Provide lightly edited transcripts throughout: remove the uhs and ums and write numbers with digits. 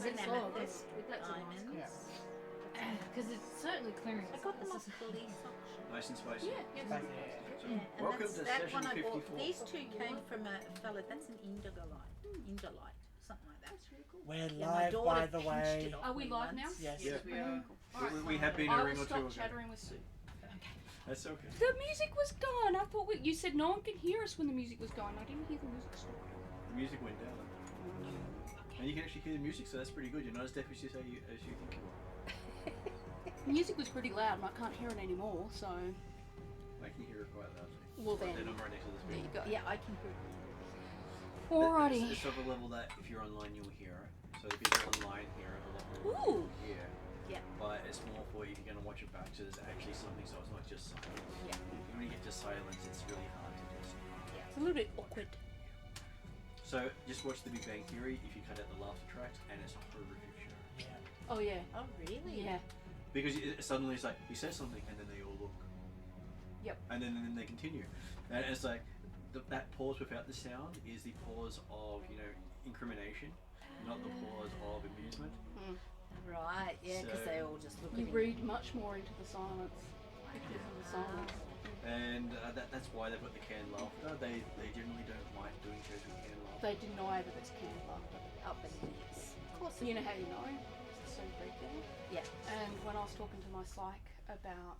an That's amethyst with that's a nice diamonds. colour. Because it's certainly clearing. I got them off police auction. Nice and spicy. Yeah, yes. Yeah, and Welcome that's to that session one I bought. 54. These two came from a fella. That's an indolite, something like that. That's really cool. We're Yeah, my live, daughter by the pinched way. it off Are we me live now? once. Yes. Yes, we are. We have been I a will ring or two stop ago. chattering with Sue. That's okay. The music was gone. I thought you said no one can hear us when the music was gone. I didn't hear the music stop. The music went down. And you can actually hear the music, so that's pretty good. You're not as deaf as you think you are. The music was pretty loud and I can't hear it anymore, so... I can hear it quite loudly. Well then, I'm right next to the there you speaker. go. Yeah, I can hear it. Alrighty. It's of a level that if you're online you'll hear it. So the people online hear it a lot more than Ooh. you hear. Yeah. But it's more for if you're going to watch it back, so there's actually something, so it's not just silence. Yeah. When you get to silence, it's really hard to just... It's a little bit awkward. So just watch The Big Bang Theory if you cut out the laughter tracks, and it's a horrific show. Oh yeah. Oh really? Yeah. Because suddenly it's like, he says something, and then they all look. Yep. And then they continue. And it's like, that pause without the sound is the pause of, incrimination, not the pause of amusement. Right. Yeah, because So- they all just look. You at read much more into the silence. Because of the silence. And that's why they've got the canned laughter. They generally don't like doing shows with canned laughter. They deny that it's canned laughter. Up in the ears. Of course. You know how you know? It's so regular. Yeah. And when I was talking to my psych about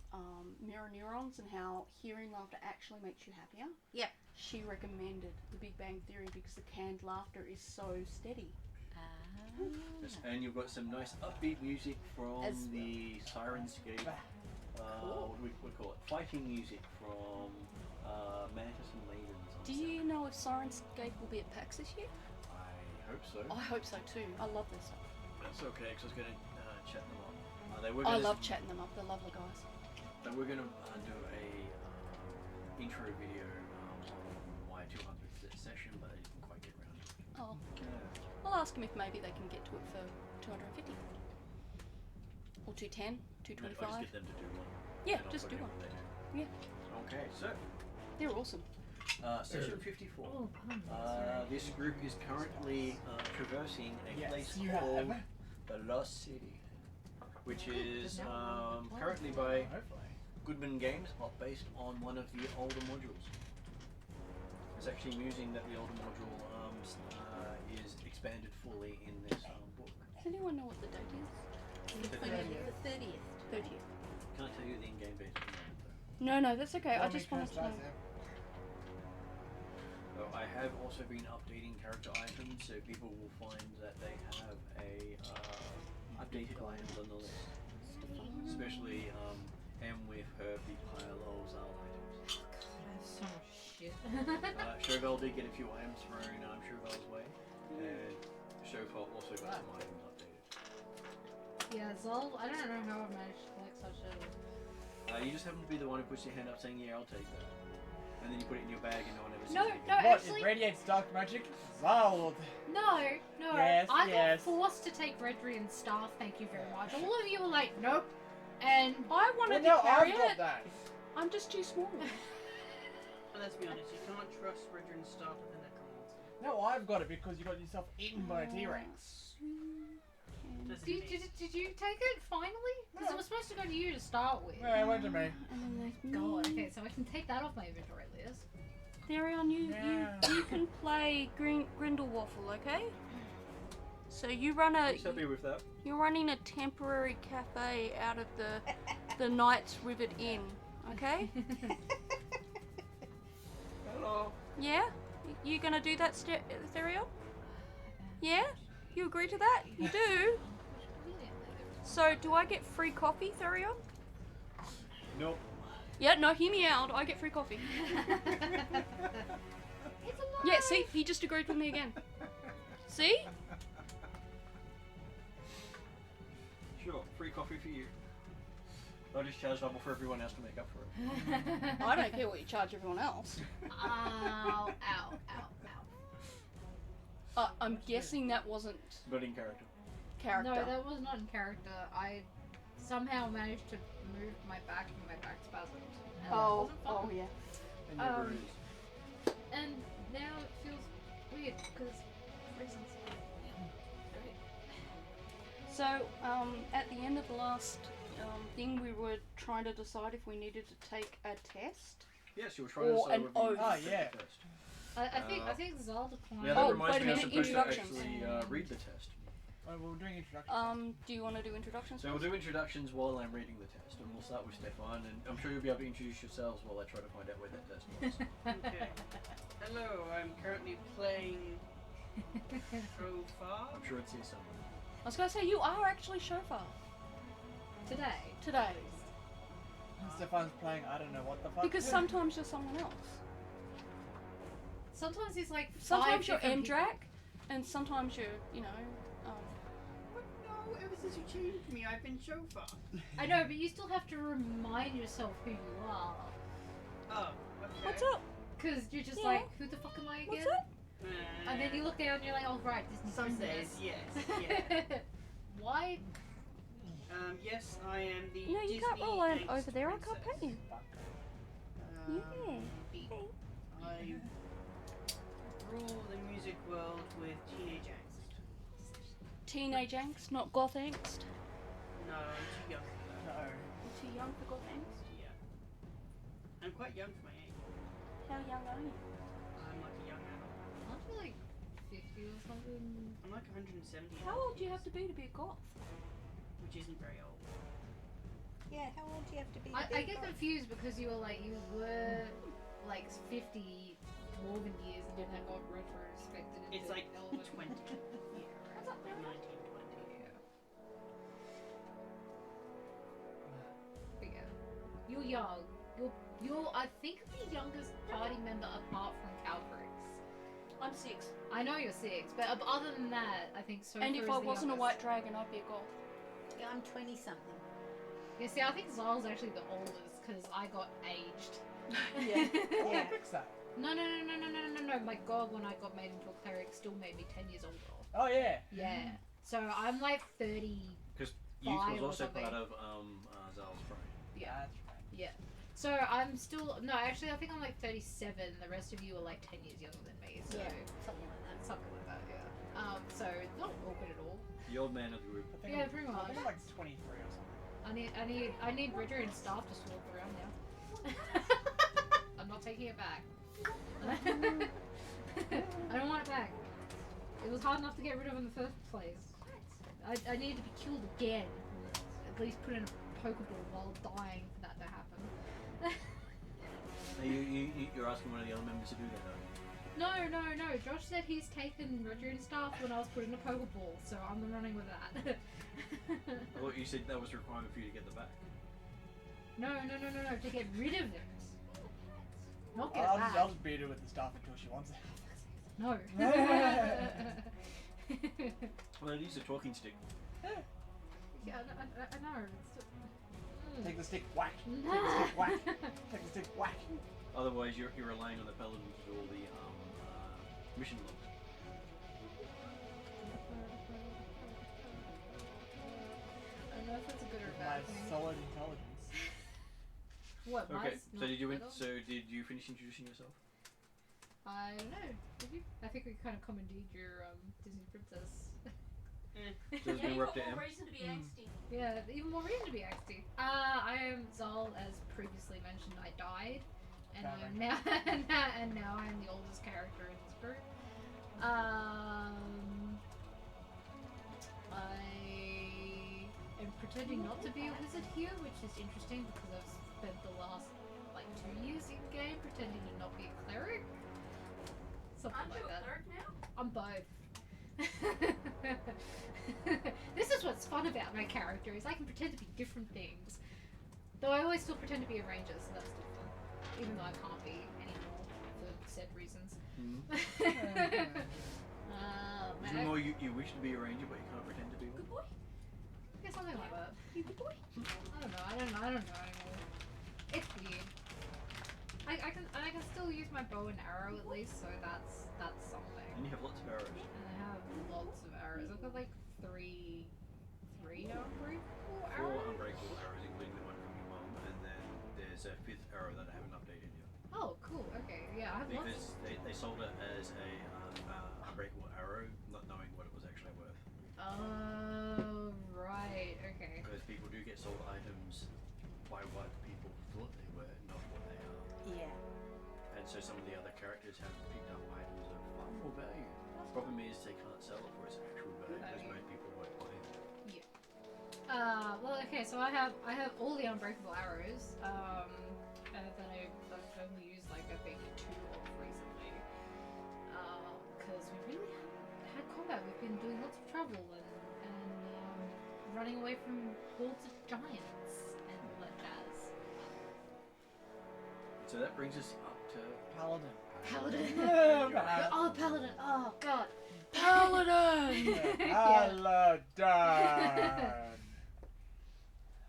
mirror neurons and how hearing laughter actually makes you happier, Yep. she recommended The Big Bang Theory because the canned laughter is so steady. Yes, and you've got some nice upbeat music from As well. the Sirenscape. What do we call it? Fighting music from Mantis and Maidens. Do you know if Sirenscape will be at PAX this year? I hope so. I hope so too. I love this stuff. That's okay, because I was going to chat them up. They were I gonna, love chatting them up. They're lovely guys. They were going to do a intro video on my 200th session, but they didn't quite get around to it. Oh, Yeah. I'll ask them if maybe they can get to it for 250 or 210, I'll 225. just get them to do one. Yeah, and I'll just put do in one. what they do. Yeah, Okay, so they're awesome. session 54. Oh, This group is currently traversing a place you called have. the Lost City, which is but now we currently by Hopefully. Goodman Games, based on one of the older modules. It's actually amusing that the older module is expanded fully in this book. Does anyone know what the date is? The 30th. 30th. Can't tell you the in-game date at the moment, though. No, that's okay. I just wanted to know. So I have also been updating character items, so people will find that they have a updated items on the list. Especially M with her big pile of Zal items. so much shit. Chauvel did get a few items thrown Chauvel's way, and Chauvel also got some items updated. Yeah, Zol, I don't know how I managed to collect such a... You just happen to be the one who puts your hand up saying, yeah, I'll take that. And then you put it in your bag and no one ever sees No, it no, again. What? actually- It radiates dark magic? Zald! No, Yes, I yes. got forced to take Redrian's staff, thank you very much. All of you were like, nope. And I wanted Well, to no, carry I've got it. that. I'm just too small. But let's be honest, you can't trust Redrin's staff with the necromancer. No, I've got it because you got yourself eaten by a T-Rex. Doesn't did, mean- did you take it finally? Because it was supposed to go to you to start with. Yeah, it went to me. And then there's God, me. okay, so I can take that off my inventory list. Therion, Yeah. you can play Grindelwaffle, okay? So you run He's happy with that. you're running a temporary cafe out of the Knights Rivet Inn, okay? Hello. Yeah? You gonna do that, Therion? Yeah? You agree to that? You do? So do I get free coffee, Therion? Nope. Yeah, no, hear me out. I get free coffee. It's a Yeah, see? He just agreed with me again. See? Sure, free coffee for you. I'll just charge double for everyone else to make up for it. I don't care what you charge everyone else. Ow, ow, ow, ow. I'm guessing that wasn't But in character. character. No, that was not in character. I somehow managed to move my back and my back spasmed. And that Oh, wasn't fun. oh yeah. And your Um, bruise. And now it feels weird because reasons. So, at the end of the last thing, we were trying to decide if we needed to take a test. Yes, you were trying to Or decide an whether you oath. Oh, wanted to yeah. take the test. I think Zal declined. Yeah, that Oh, reminds wait a me, I'm minute, supposed to introductions. actually read the test. Oh, we're doing introductions. Do you want to do introductions? So we'll first? do introductions while I'm reading the test, and we'll start with Stefan, and I'm sure you'll be able to introduce yourselves while I try to find out where that test was. Okay. Hello, I'm currently playing Shofar. I'm sure it's here somewhere. I was going to say, you are actually Shofar Today. today. Stefan's playing I don't know what the fuck. Because sometimes you're someone else. Sometimes he's like Sometimes five you're different people. Endrak, and sometimes you're, But no, ever since you changed me, I've been Shofar. I know, but you still have to remind yourself who you are. Oh, okay. what's up? Because you're just Yeah. like, who the fuck am I again? What's up? And then you look down and you're like, oh right, Disney Some princess. days, yes, yeah. Why? Yes, I am the No, you Disney can't roll on angst over there, I can't princess. pay you. Yeah. Yeah. I rule the music world with teenage angst. Teenage angst, not goth angst. No, I'm too young for that. No. You're too young for goth angst. Yeah. I'm quite young for my age. How young are you? I'm like a young adult. Aren't you like 50 or something? I'm like 170. How old do you have to be a goth? Which isn't very old. Yeah, how old do you have to be? I get confused because you were like 50 Morgan years and then that got retrospected into It's like Elven. 20. Yeah, What's up, like man? 1920. Yeah. But yeah. You're young. You're I think the youngest party member apart from Calbrix. I'm 6. I know you're 6, but other than that, I think so. And if I wasn't a white dragon, I'd be a goth. Yeah, I'm 20 something. Yeah, see, I think Zal's actually the oldest because I got aged. Yeah. Oh, Yeah. fix that. No. My god, when I got made into a cleric, still made me 10 years older. Oh, yeah. Yeah. So I'm like 30. Because youth Five was or also something. part of Zal's brain. Yeah. That's right. Yeah. So I'm still no, actually I think I'm like 37. The rest of you are like 10 years younger than me. So Yeah, something like that. something like that. Yeah. So not awkward at all. The old man of the group. I think Yeah, I'm, pretty I much. think I'm like 23 or something. I need Bridger and staff to swap around now. I'm not taking it back. I don't want it back. It was hard enough to get rid of in the first place. I needed to be killed again. At least put in a Pokeball while dying for that to happen. You're asking one of the other members to do that, aren't you? No. Josh said he's taken Roger and staff when I was put in a Pokeball, so I'm running with that. I thought you said that was a requirement for you to get the back. No. To get rid of it. Not get I'll it just, back. I'll just beat her with the staff until she wants it. No. Well, it is a talking stick. Yeah, I know. It's Take the stick, whack. Take the No. stick, whack. Take the stick, whack. Otherwise, you're relying on the paladin to do all the mission logs. I don't know if that's a good or a My bad thing. solid intelligence. What? Okay, mine's so not did you good at all? did you finish introducing yourself? I don't know. Did you? I think we kind of commandeered your Disney princess. So it's been we're up to M. reason to be angsty. Yeah, even more reason to be angsty. I am Zal, as previously mentioned. I died, and I'm now and now I'm the oldest character in this group. I am pretending not to be a wizard here, which is interesting because I've spent the last like 2 years in game pretending to not be a cleric. Something Aren't like you a that. cleric now? I'm both. This is what's fun about my character is I can pretend to be different things. Though I always still pretend to be a ranger, so that's still fun. Even though I can't be anymore for said reasons. Is it more you wish to be a ranger, but you can't pretend to be one? Good boy. Yeah, something like that. You good boy. I don't know anymore. It's weird. I can still use my bow and arrow at least, so that's something. And you have lots of arrows. And I have lots of arrows. I've got like three unbreakable 4 arrows. unbreakable arrows, including the one from your mum, and then there's a 5th arrow that I haven't updated yet. Oh, cool. Okay, yeah, I have lots. Because they sold it as a unbreakable arrow, not knowing what it was actually worth. Oh, sold items by what people thought they were, not what they are. Yeah. And so some of the other characters have picked up items of far more value. Problem is they can't sell it for its actual value because most people won't buy it. Well, okay, so I have all the unbreakable arrows, that I've only used like I think 2 of recently, because we really haven't had combat. We've been doing lots of travel and running away from hordes of giants and all that jazz. So that brings us up to Paladin. Paladin. Paladin. Oh, Paladin. Oh God. Paladin! Paladin.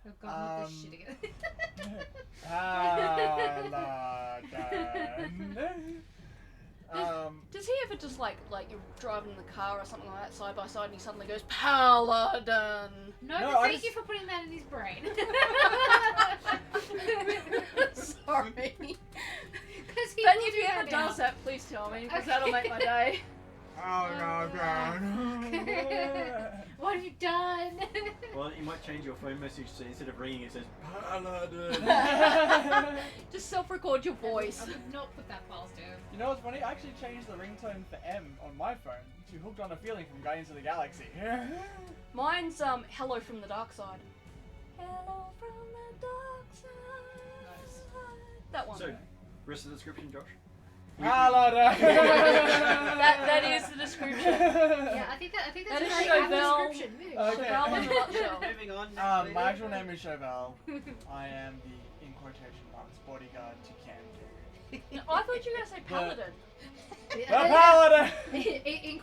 Oh God, not this shit again. Paladin. Does he ever just like you're driving in the car or something like that side by side and he suddenly goes Paladin? No, No, but I thank just- you for putting that in his brain. Sorry. Because he But will if do he ever now. does that, please tell me because Okay. that'll make my day. What have you done? well, you might change your phone message so instead of ringing it says Paladin. Just self-record your voice. I would not put that past him. You know what's funny? I actually changed the ringtone for M on my phone to Hooked on a Feeling from Guardians of the Galaxy. Mine's Hello from the Dark Side. Hello from the dark side. Nice. That one. So, rest of the description, Josh? Paladin. that is the description. Yeah, I think that's That a is very Chauvel. apt description. Move. Okay. Chauvel in a nutshell. Moving on. Next My lady. actual name is Chauvel. I am the, in quotation marks, bodyguard to Camden. No, I thought you were going to say Paladin. The Paladin!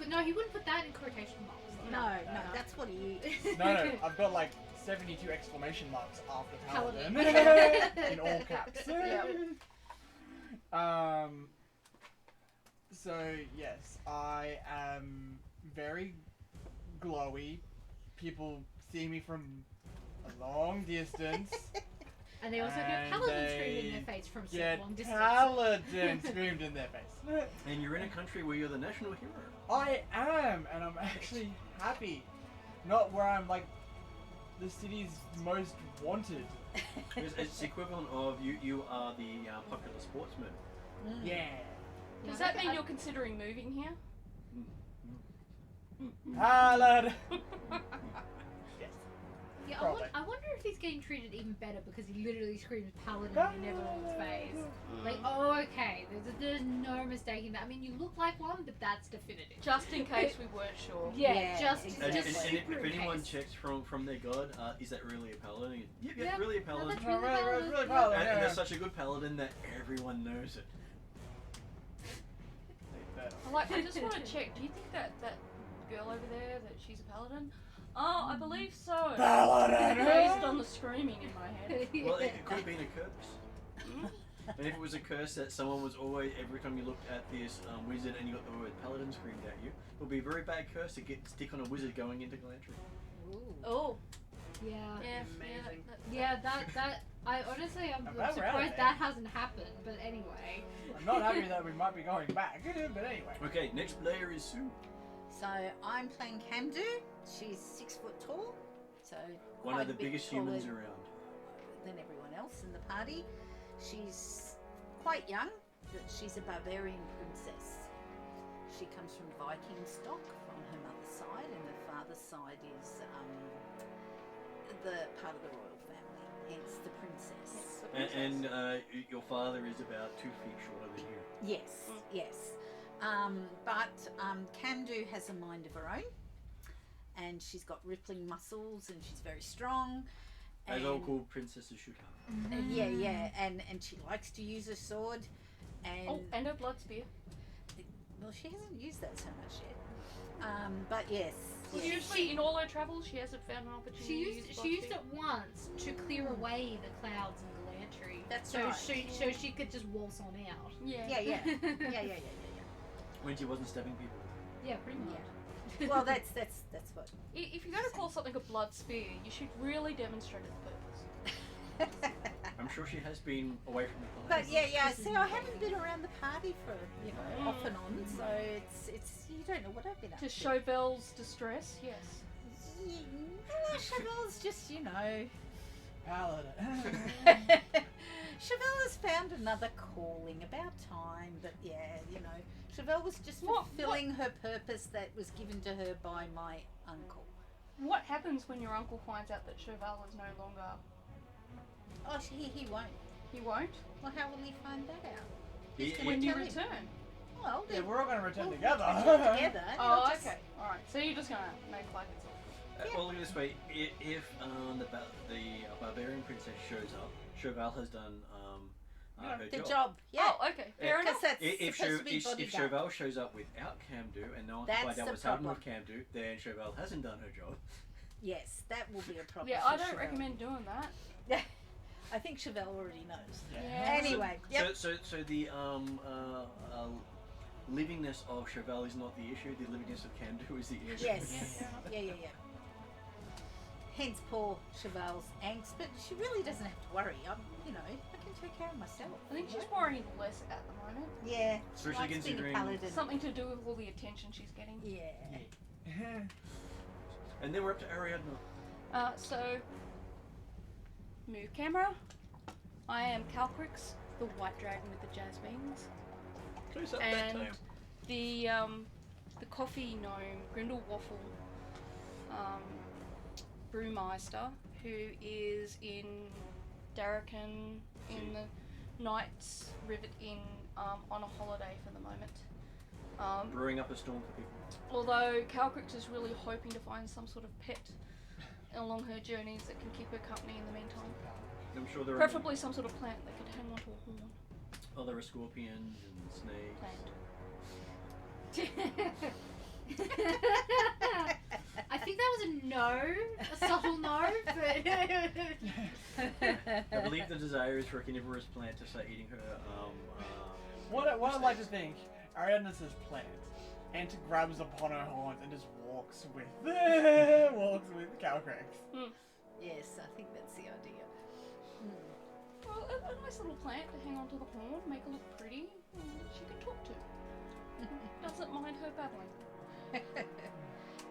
No, he wouldn't put that in quotation marks. No, that's what he is. No, I've got like 72 exclamation marks after Paladin. Paladin. In all caps. So, yes, I am very glowy. People see me from a long distance. And they also get And Paladin screamed in they their face from such Get long distance. Paladin screamed in their face. And you're in a country where you're the national hero. I am, and I'm actually happy. Not where I'm like the city's most wanted. It's the equivalent of you are the popular sportsman. Yeah. Does that mean you're considering moving here? Paladin! Yes. Yeah, Probably. I wonder if he's getting treated even better because he literally screams Paladin in everyone's face. Like, oh, okay, there's no mistaking that. I mean, you look like one, but that's definitive. Just in case we weren't sure. Yeah, Yeah, just exactly. And super if in anyone case. checks from their god, is that really a paladin? Yep, Yeah, really a no, paladin. that's Oh, really, really Yeah. Paladin, And yeah. they're such a good paladin that everyone knows it. I just want to check. Do you think that girl over there, that she's a paladin? Oh, I believe so. Paladin! Based on the screaming in my head. Well, it could have been a curse. And if it was a curse that someone was always, every time you looked at this wizard and you got the word paladin screamed at you, it would be a very bad curse to stick on a wizard going into Galantry. Oh, Yeah. yeah. Amazing. Yeah, that I honestly I'm I'm glad we're out of surprised there. that hasn't happened. But anyway, I'm not happy that we might be going back, but anyway. Okay, next player is Sue. So I'm playing Camdu. She's 6 foot tall, so One quite of the a bit biggest taller humans around. than everyone else in the party. She's quite young, but she's a barbarian princess. She comes from Viking stock from her mother's side, and her father's side is the part of the royal family, hence the princess. And your father is about 2 feet shorter than you. Yes, yes. But Camdu has a mind of her own, and she's got rippling muscles, and she's very strong. As all cool princesses should have. Yeah, and she likes to use a sword, and Oh, and a blood spear. well, she hasn't used that so much yet. But yes, Well, yes. usually in all her travels, she hasn't found an opportunity she to used use she blood used spear. it once to clear away the clouds in Galantry. That's so right. she could just waltz on out. Yeah. yeah. When she wasn't stabbing people. Yeah, pretty much. Well, that's what. If you're going to call something a blood spear, you should really demonstrate its purpose. I'm sure she has been away from the But party. yeah. See, I haven't been around the party for off and on, so it's you don't know what I've been up To to. Chauvel's distress, yes. Chevel's just paladin. Chevelle has found another calling. About time, but yeah, you know, Chevelle was just fulfilling her purpose that was given to her by my uncle. What happens when your uncle finds out that Chevelle is no longer... Oh, he won't. He won't? Well, how will he find that out? When you tell him. return? Well, Yeah, we're all gonna return together. Return together. and Oh, he'll just- okay. Alright, so you're just gonna make like it's all... Well, look at it this way: if the barbarian princess shows up, Chevelle has done her The job. job. Yeah. Oh, okay. Fair Because enough. that's If supposed to be if bodyguard. Chevelle shows up without Camdu and no one That's can find out the what's happened with problem. Camdu, then Chevelle hasn't done her job. Yes, that will be a problem. Yeah, for I don't Chevelle. recommend doing that. Yeah, I think Chevelle already knows. Yeah. Anyway, yep. So the livingness of Chevelle is not the issue. The livingness of Camdu is the issue. Yes. Yeah. Hence poor Chevelle's angst, but she really doesn't have to worry. I can take care of myself. I think she's right? worrying less at the moment. Yeah. Especially likes being a considering- paladin. Something to do with all the attention she's getting. Yeah. And then we're up to Ariadna. So... Move camera. I am Calcrix, the white dragon with the jazz beans. Close up that And tail. the coffee gnome, Grindel Waffle, Brewmeister, who is in Darrakan in the Knights Rivet Inn on a holiday for the moment. Brewing up a storm for people. Although Calcrix is really hoping to find some sort of pet along her journeys that can keep her company in the meantime. I'm sure there Preferably some sort of plant that could hang onto a horn. are there are scorpions and snakes. Plant. I think that was a no, a subtle no, but I believe the desire is for a carnivorous plant to start eating her. What I like to think, Ariadna says plant, and grabs upon her horns and just walks with Calcrax. Hmm. Yes, I think that's the idea. Well, a nice little plant to hang onto the horn, make her look pretty, and she can talk to. Doesn't mind her babbling.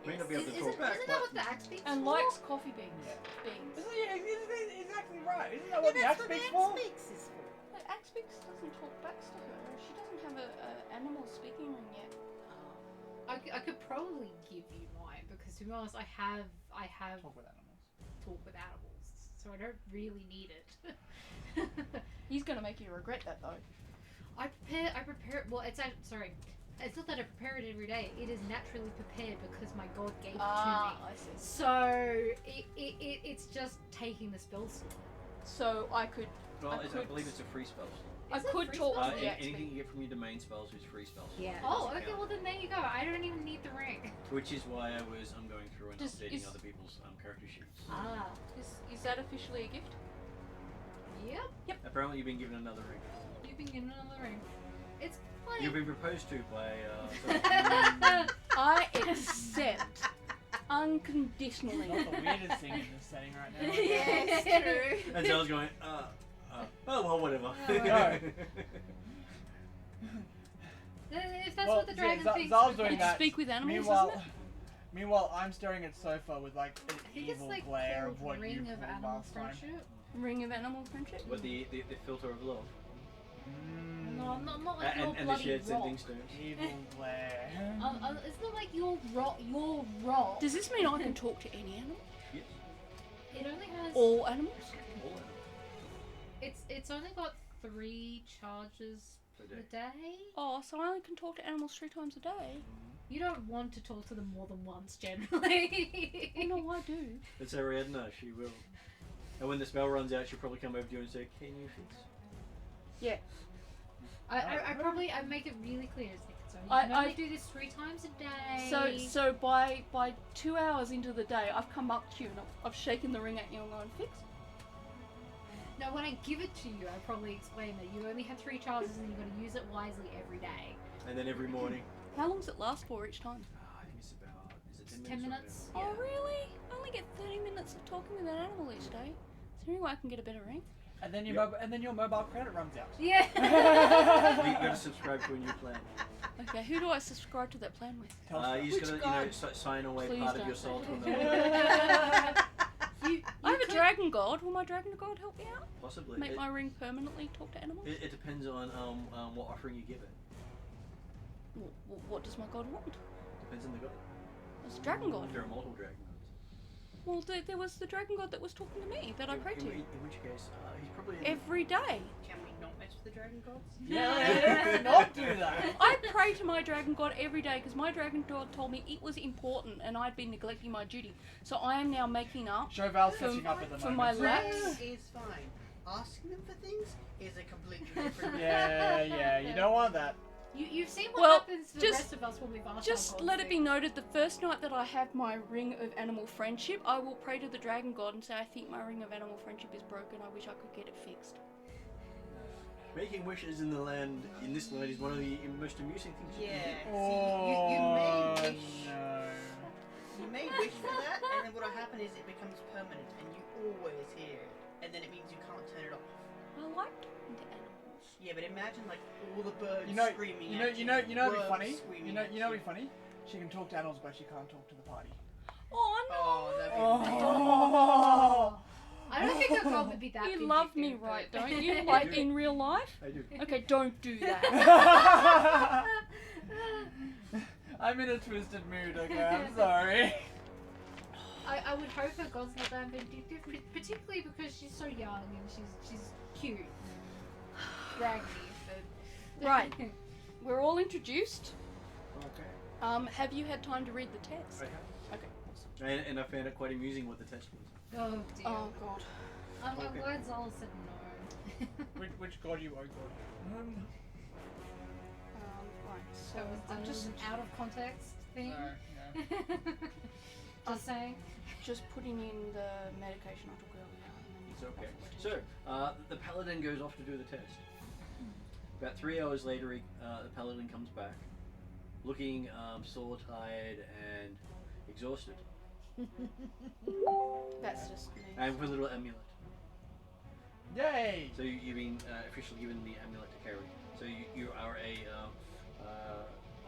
May not be able to talk isn't back, that but what the axe speaks And for? likes coffee beans. Beans. Isn't exactly right? Isn't that Yeah, what the that's axe what the speaks axe for? speaks is for. But Axbix doesn't talk back to her. She doesn't have a animal speaking ring yet. I could probably give you mine because to be honest, I have Talk with animals. talk with animals, so I don't really need it. He's gonna make you regret that though. I prepare. Well, it's sorry. It's not that I prepare it every day. It is naturally prepared because my god gave it to me. I see. So it's just taking the spell slot. So I could. well, I I believe it's a free spell. I Is it could free talk spell? with the Anything Axbix. you get from your domain spells is free spells. Yeah. Oh, Doesn't okay. count. Well, then there you go. I don't even need the ring. Which is why I'm going through and updating is- other people's character sheets. Ah. Is that officially a gift? Yep. Apparently, you've been given another ring. You've been given another ring. It's fine. You've been proposed to by. I accept unconditionally. Not the weirdest thing in this setting right now. Yes, true. And Zel's going, oh well, whatever. No. If that's what the dragon thinks. Zal's we're doing fine. that. Speak with animals, Meanwhile, isn't it? meanwhile, I'm staring at Sofa with like an I think it's evil like glare of called what you Ring of pulled Animal last time. Friendship. Ring of animal friendship. But the filter of love. No, I'm not like your And the bloody shared rock. sending stones. Evil glare. It's not like your rock. Your rock. Does this mean I can talk to any animal? Yes. It only has. All animals? All of them. It's only got 3 charges Per a day. day. Oh, so I only can talk to animals 3 times a day. You don't want to talk to them more than once, generally. Oh no, I do. It's Ariadna, she will. And when the spell runs out, she'll probably come over to you and say, "Can you fix?" Yeah. I probably make it really clear. It's like, so you I- can only I- do this 3 times a day. So by 2 hours into the day, I've come up to you and I've shaken the ring at you and gone, fix. No, when I give it to you, I probably explain that you only have 3 charges and you've got to use it wisely every day. And then every morning. How long does it last for each time? I think it's about. Is it 10 10 minutes? Oh really? I only get 30 minutes of talking with an animal each day. Is there any way I can get a better ring? And then your Yep. and then your mobile credit runs out. Yeah. You gotta subscribe to a new plan. Okay, who do I subscribe to that plan with? Telstra. You just Which gotta, god? sign away Please part of don't your say soul to that. another. You I have a could dragon god. Will my dragon god help me out? Possibly. Make my ring permanently talk to animals? It depends on what offering you give it. What does my god want? Depends on the god. It's a dragon god. There are multiple dragon gods. Well, there was the dragon god that was talking to me that I prayed to In which case, he's probably every day. Can we not mess with the dragon gods? Yeah, let's not do that. I pray to my dragon god every day because my dragon god told me it was important and I'd been neglecting my duty. So I am now making up Chauvel's catching up at the for moment. my lapse. Praying is fine. Asking them for things is a completely different Yeah, you don't want that. You've seen what Well, happens to the just- rest of us when we've asked Just our gods let it be things. noted, the first night that I have my ring of animal friendship, I will pray to the dragon god and say, I think my ring of animal friendship is broken, I wish I could get it fixed. making wishes in this land is one of the most amusing things. You can Yeah. do. Oh, See, you may wish. no. You may wish for that, and then what'll happen is it becomes permanent, and you always hear it, and then it means you can't turn it off. I like talking to animals. Yeah, but imagine like all the birds You know, screaming. you know, at you know, you know, what'd be worms funny. screaming You know, at you know, what'd be funny. She can talk to animals, but she can't talk to the party. Oh no! Oh, that'd be Oh. I don't think our god would be that You love me, vindictive, right, but- don't you? Like in real life? I do. Okay, don't do that. I'm in a twisted mood. Okay, I'm sorry. I would hope her god's not that vindictive, particularly because she's so young and she's cute, raggedy. But Right. We're all introduced. Okay. Have you had time to read the text? I have. Okay, awesome. And I found it quite amusing what the test was. Oh dear. Oh god. I'm Okay. glad Zola said no. Which god you owe god? Right, so That I'm was just an out of context thing. No. Just saying. putting in the medication I took earlier. And then It's okay. So, the paladin goes off to do the test. About 3 hours later, the paladin comes back, looking sore, tired, and exhausted, That's just me. and with a little amulet. Yay! So you've been officially given the amulet to carry. So you are a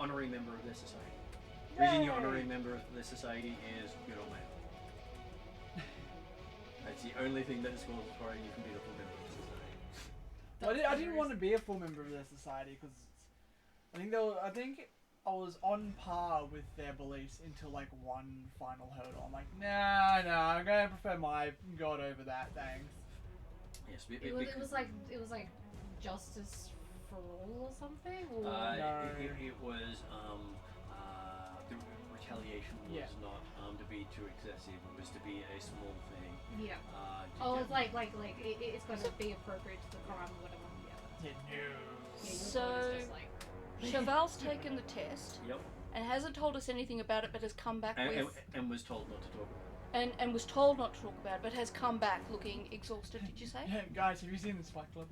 honorary member of their society. The reason you're honorary member of the society is you're not male. That's the only thing that disqualifies you from being a full member of the society. I didn't want to be a full member of their society because I think I was on par with their beliefs until like one final hurdle. I'm like, no, I'm gonna prefer my god over that. Thanks. Yes, It was like justice for all or something. Or No. it was the retaliation was Yeah. not to be too excessive. It was to be a small thing. yeah. To Oh, get- it's like it's going to be appropriate to the crime or whatever. Yeah. Yeah, Yeah, your So- god is just like. Cheval's taken the test Yep. and hasn't told us anything about it, but has come back with And was told not to talk about it. and was told not to talk about it, but has come back looking exhausted. Did you say? Yeah, guys, have you seen this Fight Club?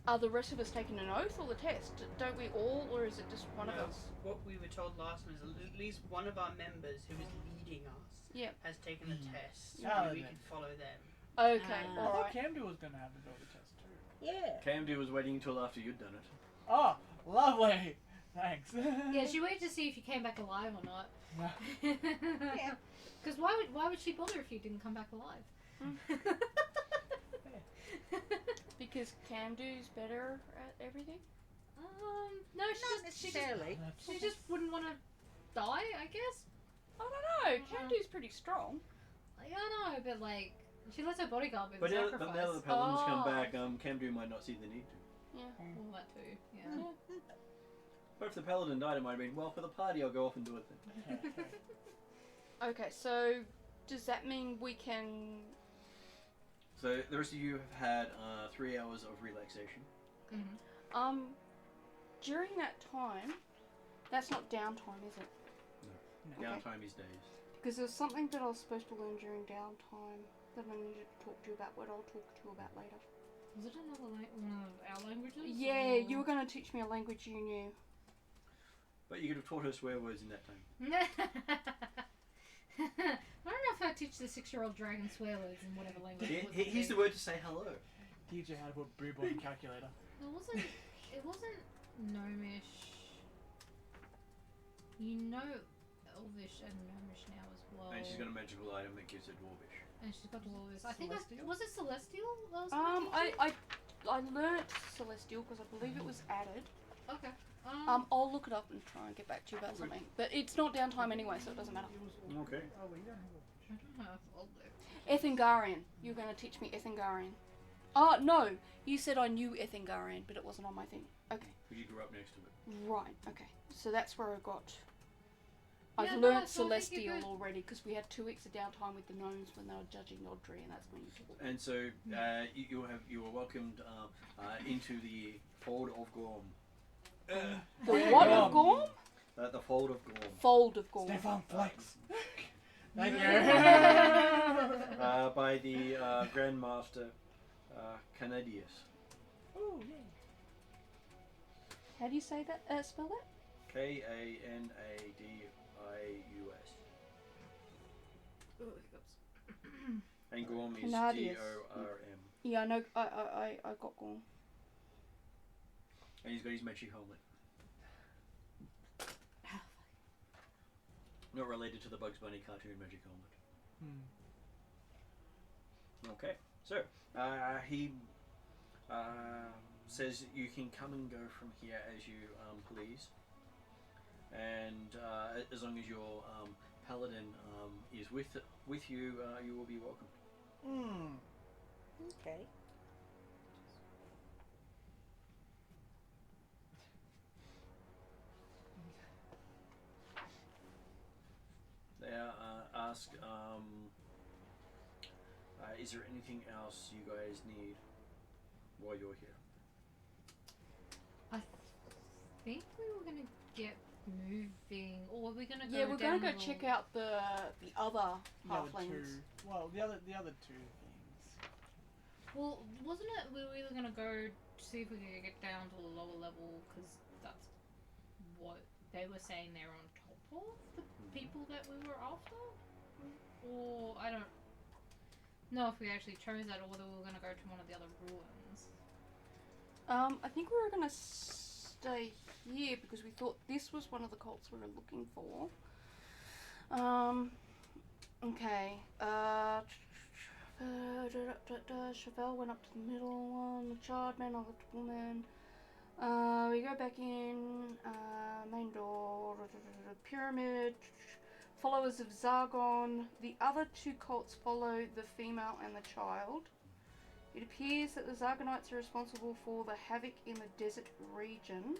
Are the rest of us taking an oath or the test? Don't we all, or is it just one of No, us? What we were told last time is at least one of our members who is leading us Yep. has taken the test, so Ah, we then. can follow them. Okay, I thought alright. Camden was gonna have to build a test too. Yeah. KMD was waiting until after you'd done it. Oh, lovely. Thanks. Yeah, she waited to see if you came back alive or not. Yeah. Because why would she bother if you didn't come back alive? Because Camdu's better at everything? No, Not she just necessarily. she just wouldn't want to die, I guess. I don't know. Camdu's pretty strong. Like, I know, but like she lets her bodyguard be the But now sacrifice. that the paladins come Oh. back, Camdu might not see the need to. Yeah. Well, that too. Yeah. But if the paladin died, it might have been, well, for the party, I'll go off and do it then. Okay, so does that mean we can? So the rest of you have had 3 hours of relaxation. Mm-hmm. During that time, that's not downtime, is it? No. Okay. Downtime is days. Because there's something that I was supposed to learn during downtime that I needed to talk to you about. What I'll talk to you about later. Was it another one of our languages? Yeah, or- you were going to teach me a language you knew. But you could have taught her swear words in that time. I don't know if I teach the 6-year-old dragon swear words in whatever language. it was He's the gonna word to say hello. Teach you how to put boob on a calculator. be. It wasn't gnomish. You know Elvish and Gnomish now as well. And she's got a magical item that gives her dwarvish. And she's got Dwarvish. I think Celestial? was it Celestial? That was gonna teach I learnt Celestial because I believe it was added. you? Okay. I'll look it up and try and get back to you about something. But it's not downtime anyway, so it doesn't matter. Okay. Oh, well, you don't have I don't know if I'll do. Ethengarian. You're going to teach me Ethengarian. Oh, no. You said I knew Ethengarian, but it wasn't on my thing. Okay. Because you grew up next to it. Right, okay. So that's where I got... Yeah, I've no, learnt so I think you're Celestial good. already, because we had 2 weeks of downtime with the gnomes when they were judging Nodri, and that's when you took And so you were welcomed into the fold of Gorm. The what of Gorm? The fold of Gorm. Fold of Gorm. Stefan Flex. Thank you. By the Grandmaster Canadius. Oh, yeah. How do you say that? Spell that? Kanadius. Oh, hiccups. And Gorm is Canadius. Gorm. Yeah, I know. I got Gorm. And he's got his magic helmet. Not related to the Bugs Bunny cartoon magic helmet. Okay, so he says you can come and go from here as you please, and as long as your paladin is with you, you will be welcome. Okay. They ask, is there anything else you guys need while you're here? I think we were gonna get moving, or were we gonna go? Yeah, we're down gonna go the check out the other The other halflings. two. Well, the other two things. Well, wasn't it we were either gonna go see if we could get down to the lower level, because that's what they were saying they're on top of, the people that we were after? Or I don't know if we actually chose that, or whether we were gonna go to one of the other ruins. I think we were gonna stay here because we thought this was one of the cults we were looking for. Okay. Chevelle went up to the middle one. The Chardman, I left a woman. We go back in. Main door. Pyramid. Followers of Zargon. The other 2 cults follow the female and the child. It appears that the Zargonites are responsible for the havoc in the desert region.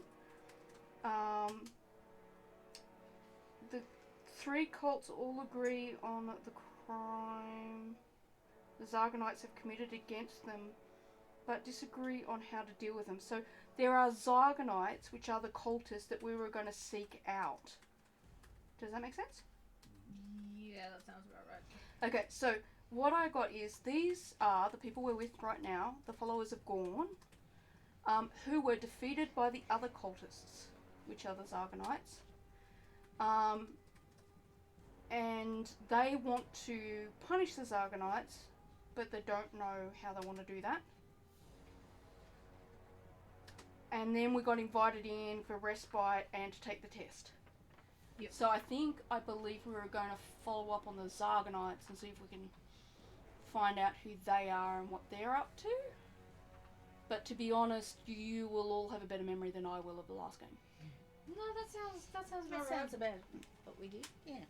The 3 cults all agree on the crime the Zargonites have committed against them, but disagree on how to deal with them. So there are Zargonites, which are the cultists that we were going to seek out. Does that make sense? Yeah, that sounds about right. Okay, so what I got is these are the people we're with right now, the followers of Gorn, who were defeated by the other cultists, which are the Zargonites. And they want to punish the Zargonites, but they don't know how they want to do that. And then we got invited in for respite and to take the test. Yep. So I believe we were going to follow up on the Zargonites and see if we can find out who they are and what they're up to. But to be honest, you will all have a better memory than I will of the last game. No, that sounds about That right. sounds about what we did. Yeah.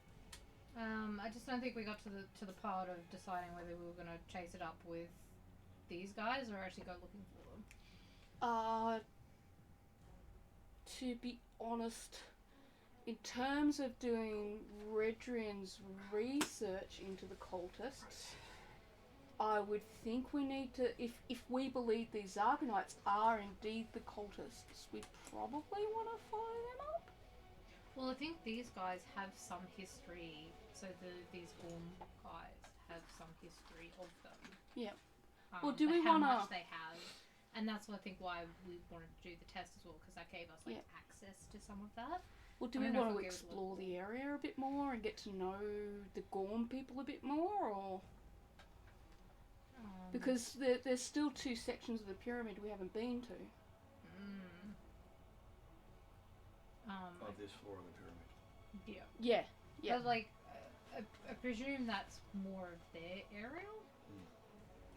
I just don't think we got to the part of deciding whether we were gonna chase it up with these guys or actually go looking for them. To be honest, in terms of doing Redrian's research into the cultists, I would think we need to, if we believe these Zargonites are indeed the cultists, we probably want to follow them up. Well, I think these guys have some history. So these Gorm guys have some history of them. Yeah. Well, do but we how wanna- much they have, and that's what I think why we wanted to do the test as well, because that gave us like Yeah. access to some of that. Or do I we don't know want if to we'll go with explore the area a bit more and get to know the Gorm people a bit more, or because there's still 2 sections of the pyramid we haven't been to. Of this floor of the pyramid. Yeah. Yeah. Yeah. But like, I presume that's more of their area.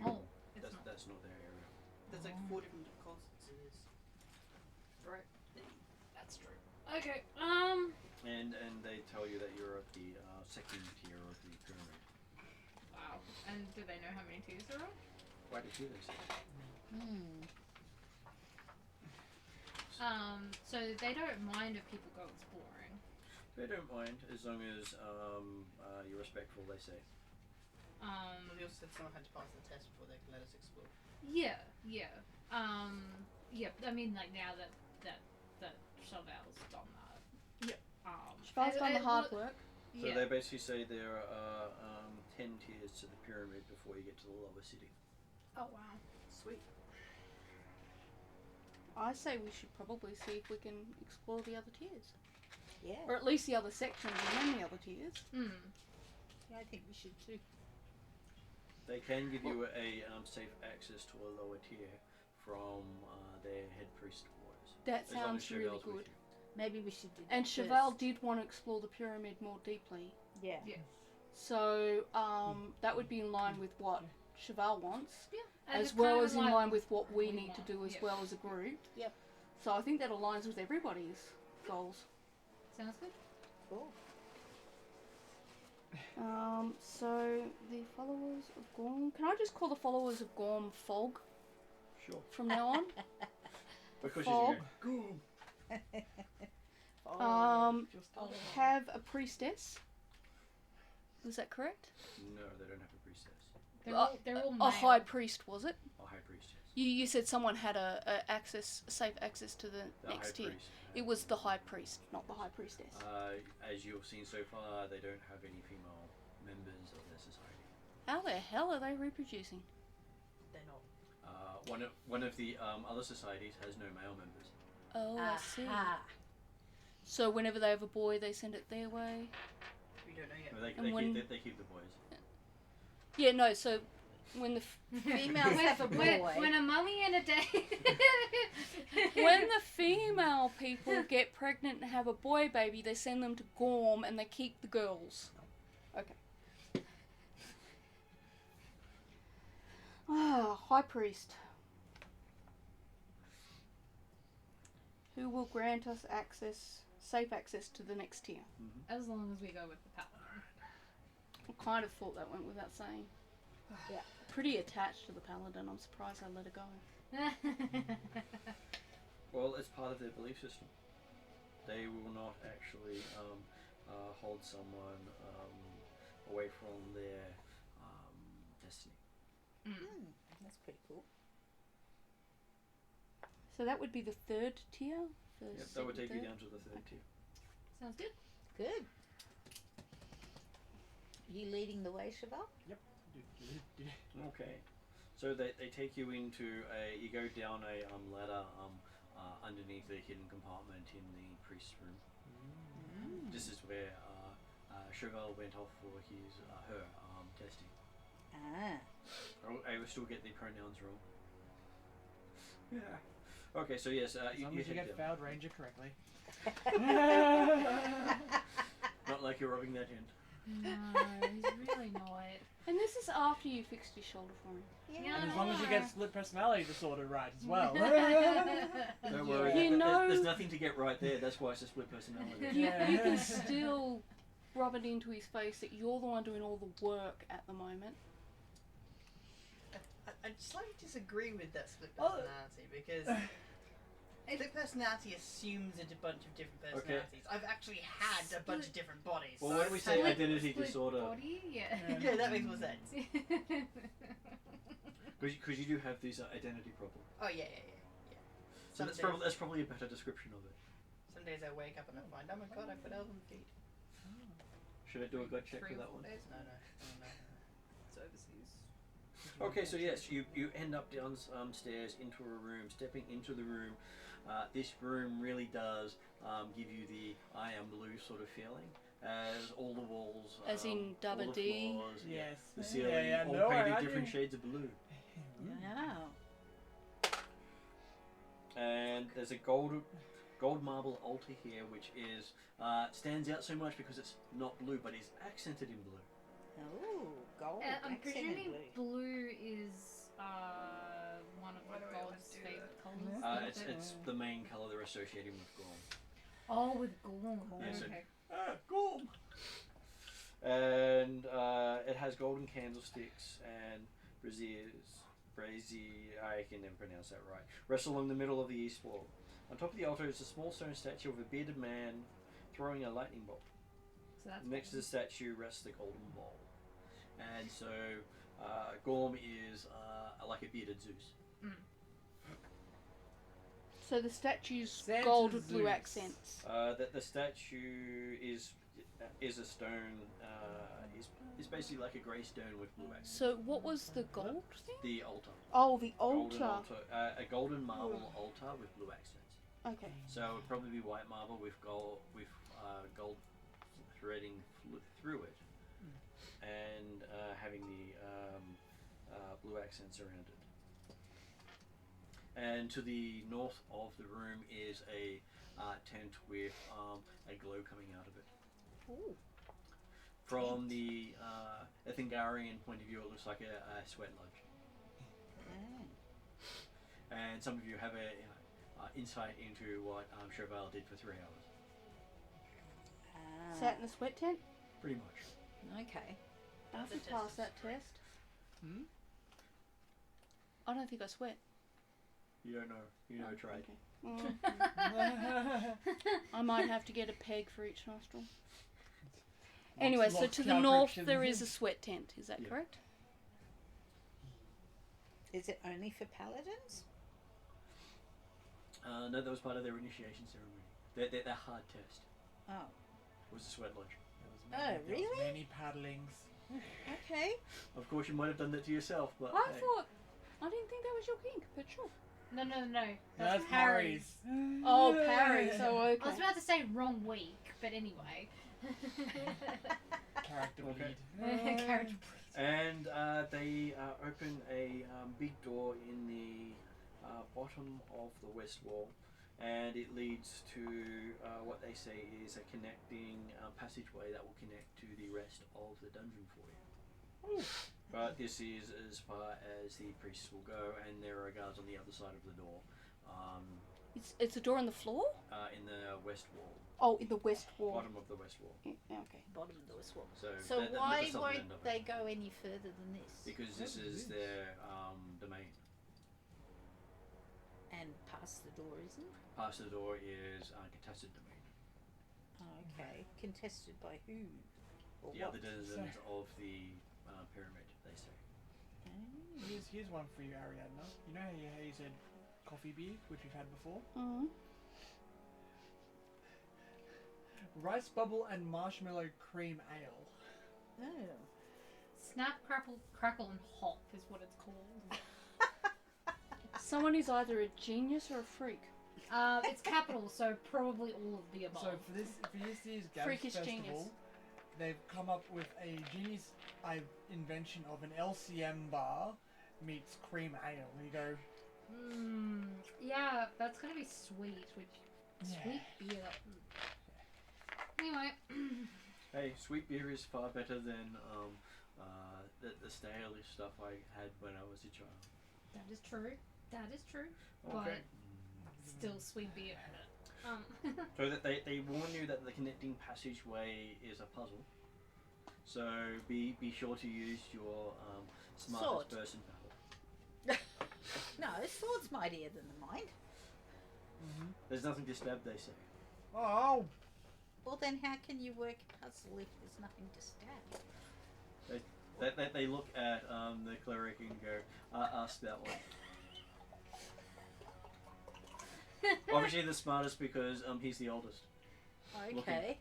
Oh, it's not. That's not their area. There's like 4 different constances. Right. That's true. Okay. And they tell you that you're at the second tier of the pyramid. Wow. And do they know how many tiers there are? Quite a few, they say. So they don't mind if people go exploring. They don't mind as long as you're respectful, they say. Well, they also said someone had to pass the test before they can let us explore. Yeah. Yeah. Yeah. I mean, like now that Chauvel's done that. Yep. Cheval's Cheval's done the hard work. So Yeah. they basically say there are 10 tiers to the pyramid before you get to the lower city. Oh wow. Sweet. I say we should probably see if we can explore the other tiers. Yeah. Or at least the other sections and then the other tiers. Yeah, I think we should too. They can give you a safe access to a lower tier from their head priest boys. That As long as sounds really Cheval's with good. you. Maybe we should do that And first. Cheval did want to explore the pyramid more deeply. Yeah. Yeah. So that would be in line with what Cheval wants. Yeah. And As it's well kind as of in like line with what we we need want. to do as Yep. well as a group. Yep. So I think that aligns with everybody's goals. Sounds good. Cool. So the followers of Gorm. Can I just call the followers of Gorm Fog Sure. from now on? Because Fog. you Have a priestess. Was that correct? No, they don't have a priestess. They're all A male. high priest, was it? A high priest, yes. You said someone had a safe access to the The next high tier. priest. It was the high priest, not the high priestess. As you've seen so far, they don't have any female members of their society. How the hell are they reproducing? They're not. One of the other societies has no male members. Oh, I see. Aha. So whenever they have a boy, they send it their way. We don't know yet. No, And when- they keep the boys. Yeah, no. So when the Females have a boy. When a mummy and a day. when the female people get pregnant and have a boy baby, they send them to Gorm and they keep the girls. Okay. Ah, high priest. Who will grant us safe access to the next tier? As long as we go with the paladin. I kind of thought that went without saying. Yeah. Pretty attached to the paladin. I'm surprised I let her go. Well, it's part of their belief system. They will not actually hold someone away from their destiny. That's pretty cool. So that would be the third tier? First, Yep, that would take second, you third? down to the third tier. Sounds good. Good. You leading the way, Cheval? Okay. So they take you into you go down a ladder underneath a hidden compartment in the priest's room. This is where Chauvel went off for her testing. Ah. I will still get the pronouns wrong. Yeah. Okay, so yes, As long you as you head get down. failed ranger correctly. Not like you're rubbing that in. No, he's really not. And this is after you fixed his shoulder for him. Yeah. And as long as you get split personality disorder right as well. Don't worry, You know- there's nothing to get right there. That's why it's a split personality. You can still rub it into his face that you're the one doing all the work at the moment. I slightly disagree with that split Oh. personality because split personality assumes a bunch of different personalities. I've actually had a bunch of different bodies. Well, so when we say Split- identity Split disorder, Body? Yeah. yeah, that makes more sense. because you do have this identity problem. Oh yeah. So that's probably a better description of it. Some days I wake up and I find, oh my god, I put elven feet. Should I do a gut check 3 for or that 4 one? days. No. It's overseas. Okay, so yes, you end up downstairs into a room. Stepping into the room, this room really does give you the I am blue sort of feeling, as all the walls, As in all Dubba the D? floors, Yes. the ceiling, Yeah, all no, painted I different do. shades of blue. Wow. And there's a gold gold marble altar here, which is stands out so much because it's not blue, but is accented in blue. Oh, gold. I'm accented presuming blue. blue is one of the god's favourite colours. It's the main color they're associating with Gorm. Oh, with Gorm. Yeah, so- Okay. Gorm! And it has golden candlesticks and braziers. I can never pronounce that right. Rest along the middle of the east wall. On top of the altar is a small stone statue of a bearded man throwing a lightning bolt. So that's Next to the statue rests the golden ball. And so Gorm is like a bearded Zeus. So the statue's Santa gold with blue Zeus. accents. The statue is a stone. Is basically like a grey stone with blue accents. So what was the gold thing? The altar. Oh, the Golden altar. a golden marble altar with blue accents. Okay. So it would probably be white marble with gold threading through it, and having the blue accents around it. And to the north of the room is a tent with a glow coming out of it. Ooh. From the Ethengarian point of view, it looks like a sweat lodge. And some of you have a insight into what Cheval did for 3 hours. Sat in the sweat tent? Pretty much. Okay. I That's a have to test pass of that strength. test. I don't think I sweat. You don't know. You know, tried. Okay. Well, I might have to get a peg for each nostril. Anyway, so to the north there is a sweat tent, is that Yeah. correct? Is it only for paladins? No, that was part of their initiation ceremony. Their hard test Oh. was the sweat lodge. Oh, really? Many paddlings. Okay. Of course, you might have done that to yourself, but I hey. thought, I didn't think that was your kink, but sure. No. That's Harry's. Harry's. Oh, Parry, so I was okay. about to say wrong week, but anyway. Character Okay. bleed. Character And they open a big door in the bottom of the west wall, and it leads to what they say is a connecting passageway that will connect to the rest of the dungeon for you. But this is as far as the priests will go, and there are guards on the other side of the door, It's a door on the floor? in the west wall, Oh, in the west wall. bottom of the west wall. Yeah, okay. Bottom of the west wall. So, So that- why the southern won't end of it. they go any further than this? Because this is their domain. And past the door, isn't? Past the door is contested domain. Oh, okay. Contested by who? Or The what? other denizens of the pyramid, they say. Oh. Here's one for you, Ariadna. You know how you said coffee beer, which we've had before? Mm-hmm. Rice bubble and marshmallow cream ale. Oh. Snap, crackle, and hop is what it's called. Someone is either a genius or a freak. It's capital, so probably all of the above. So for this year's Gabs Freakish Festival, genius. they've come up with a genius invention of an LCM bar meets cream ale. You go, Yeah, that's gonna be sweet, which sweet beer. Anyway, Hey, sweet beer is far better than the stale stuff I had when I was a child. that is true. That is true. Okay. But still sweet beer. So that they warn you that the connecting passageway is a puzzle. So be sure to use your smartest Sword. person power. No, sword's mightier than the mind. There's nothing to stab, they say. oh, Well, then how can you work a puzzle if there's nothing to stab? They look at the cleric and go, ask that one. Obviously the smartest because he's the oldest. Okay.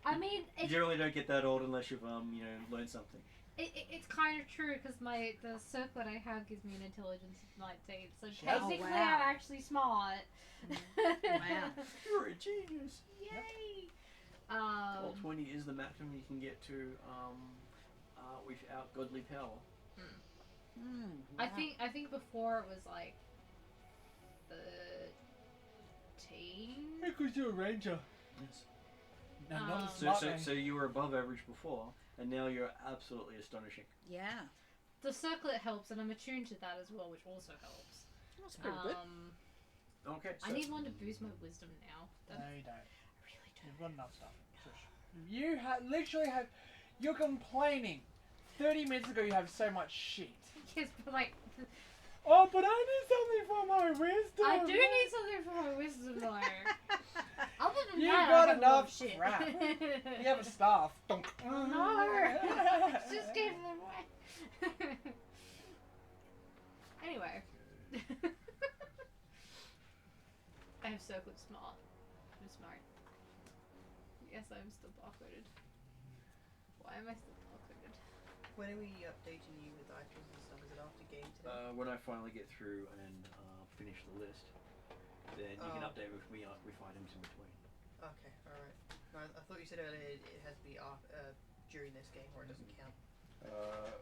I mean, You generally don't get that old unless you've learned something. it's kind of true because the circlet I have gives me an intelligence of 19, so Oh, technically wow. I'm actually smart. Wow. You're a genius. Yay! Well, 20 is the maximum you can get to without godly power. Mm, I wow. think before it was like 13. Because you're a ranger. Yes. No, not a So- smart So ranger. you were above average before, and now you're absolutely astonishing. Yeah. The circlet helps, and I'm attuned to that as well, which also helps. That's pretty good. Okay. So I need one to boost my wisdom now. No, you don't. I really do. You've got enough stuff. Shush. You literally have. You're complaining. 30 minutes ago, you have so much shit. Yes, but like, Oh, but I need something for my wisdom. I do need something for my wisdom though. Other than You that, got I have a lot of enough shit. crap. You have a staff. No, just gave them away. Anyway, I have circled smart. I'm smart. Yes, I'm still barcoded. Why am I still barcoded? When are we updating you with items and stuff? Is it after game today? when I finally get through and finish the list, then you can Oh. update with items in between. Okay, alright. No, I thought you said earlier it has to be during this game or it doesn't count.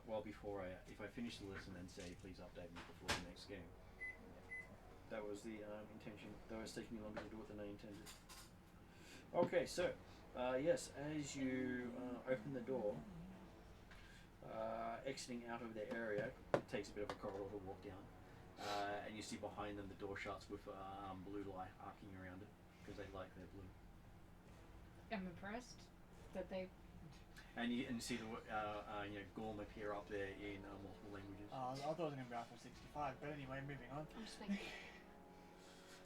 Well, before if I finish the list and then say please update me before the next game. That was the intention. Though it's taking me longer to do it than I intended. Okay, so yes, as you open the door, exiting out of the area, it takes a bit of a corridor to walk down, and you see behind them the door shuts with blue light arcing around it because they like their blue. I'm impressed that they. And you see the Gorm appear up there in multiple languages. I thought it was going to be after 65, but anyway, moving on. I'm just making.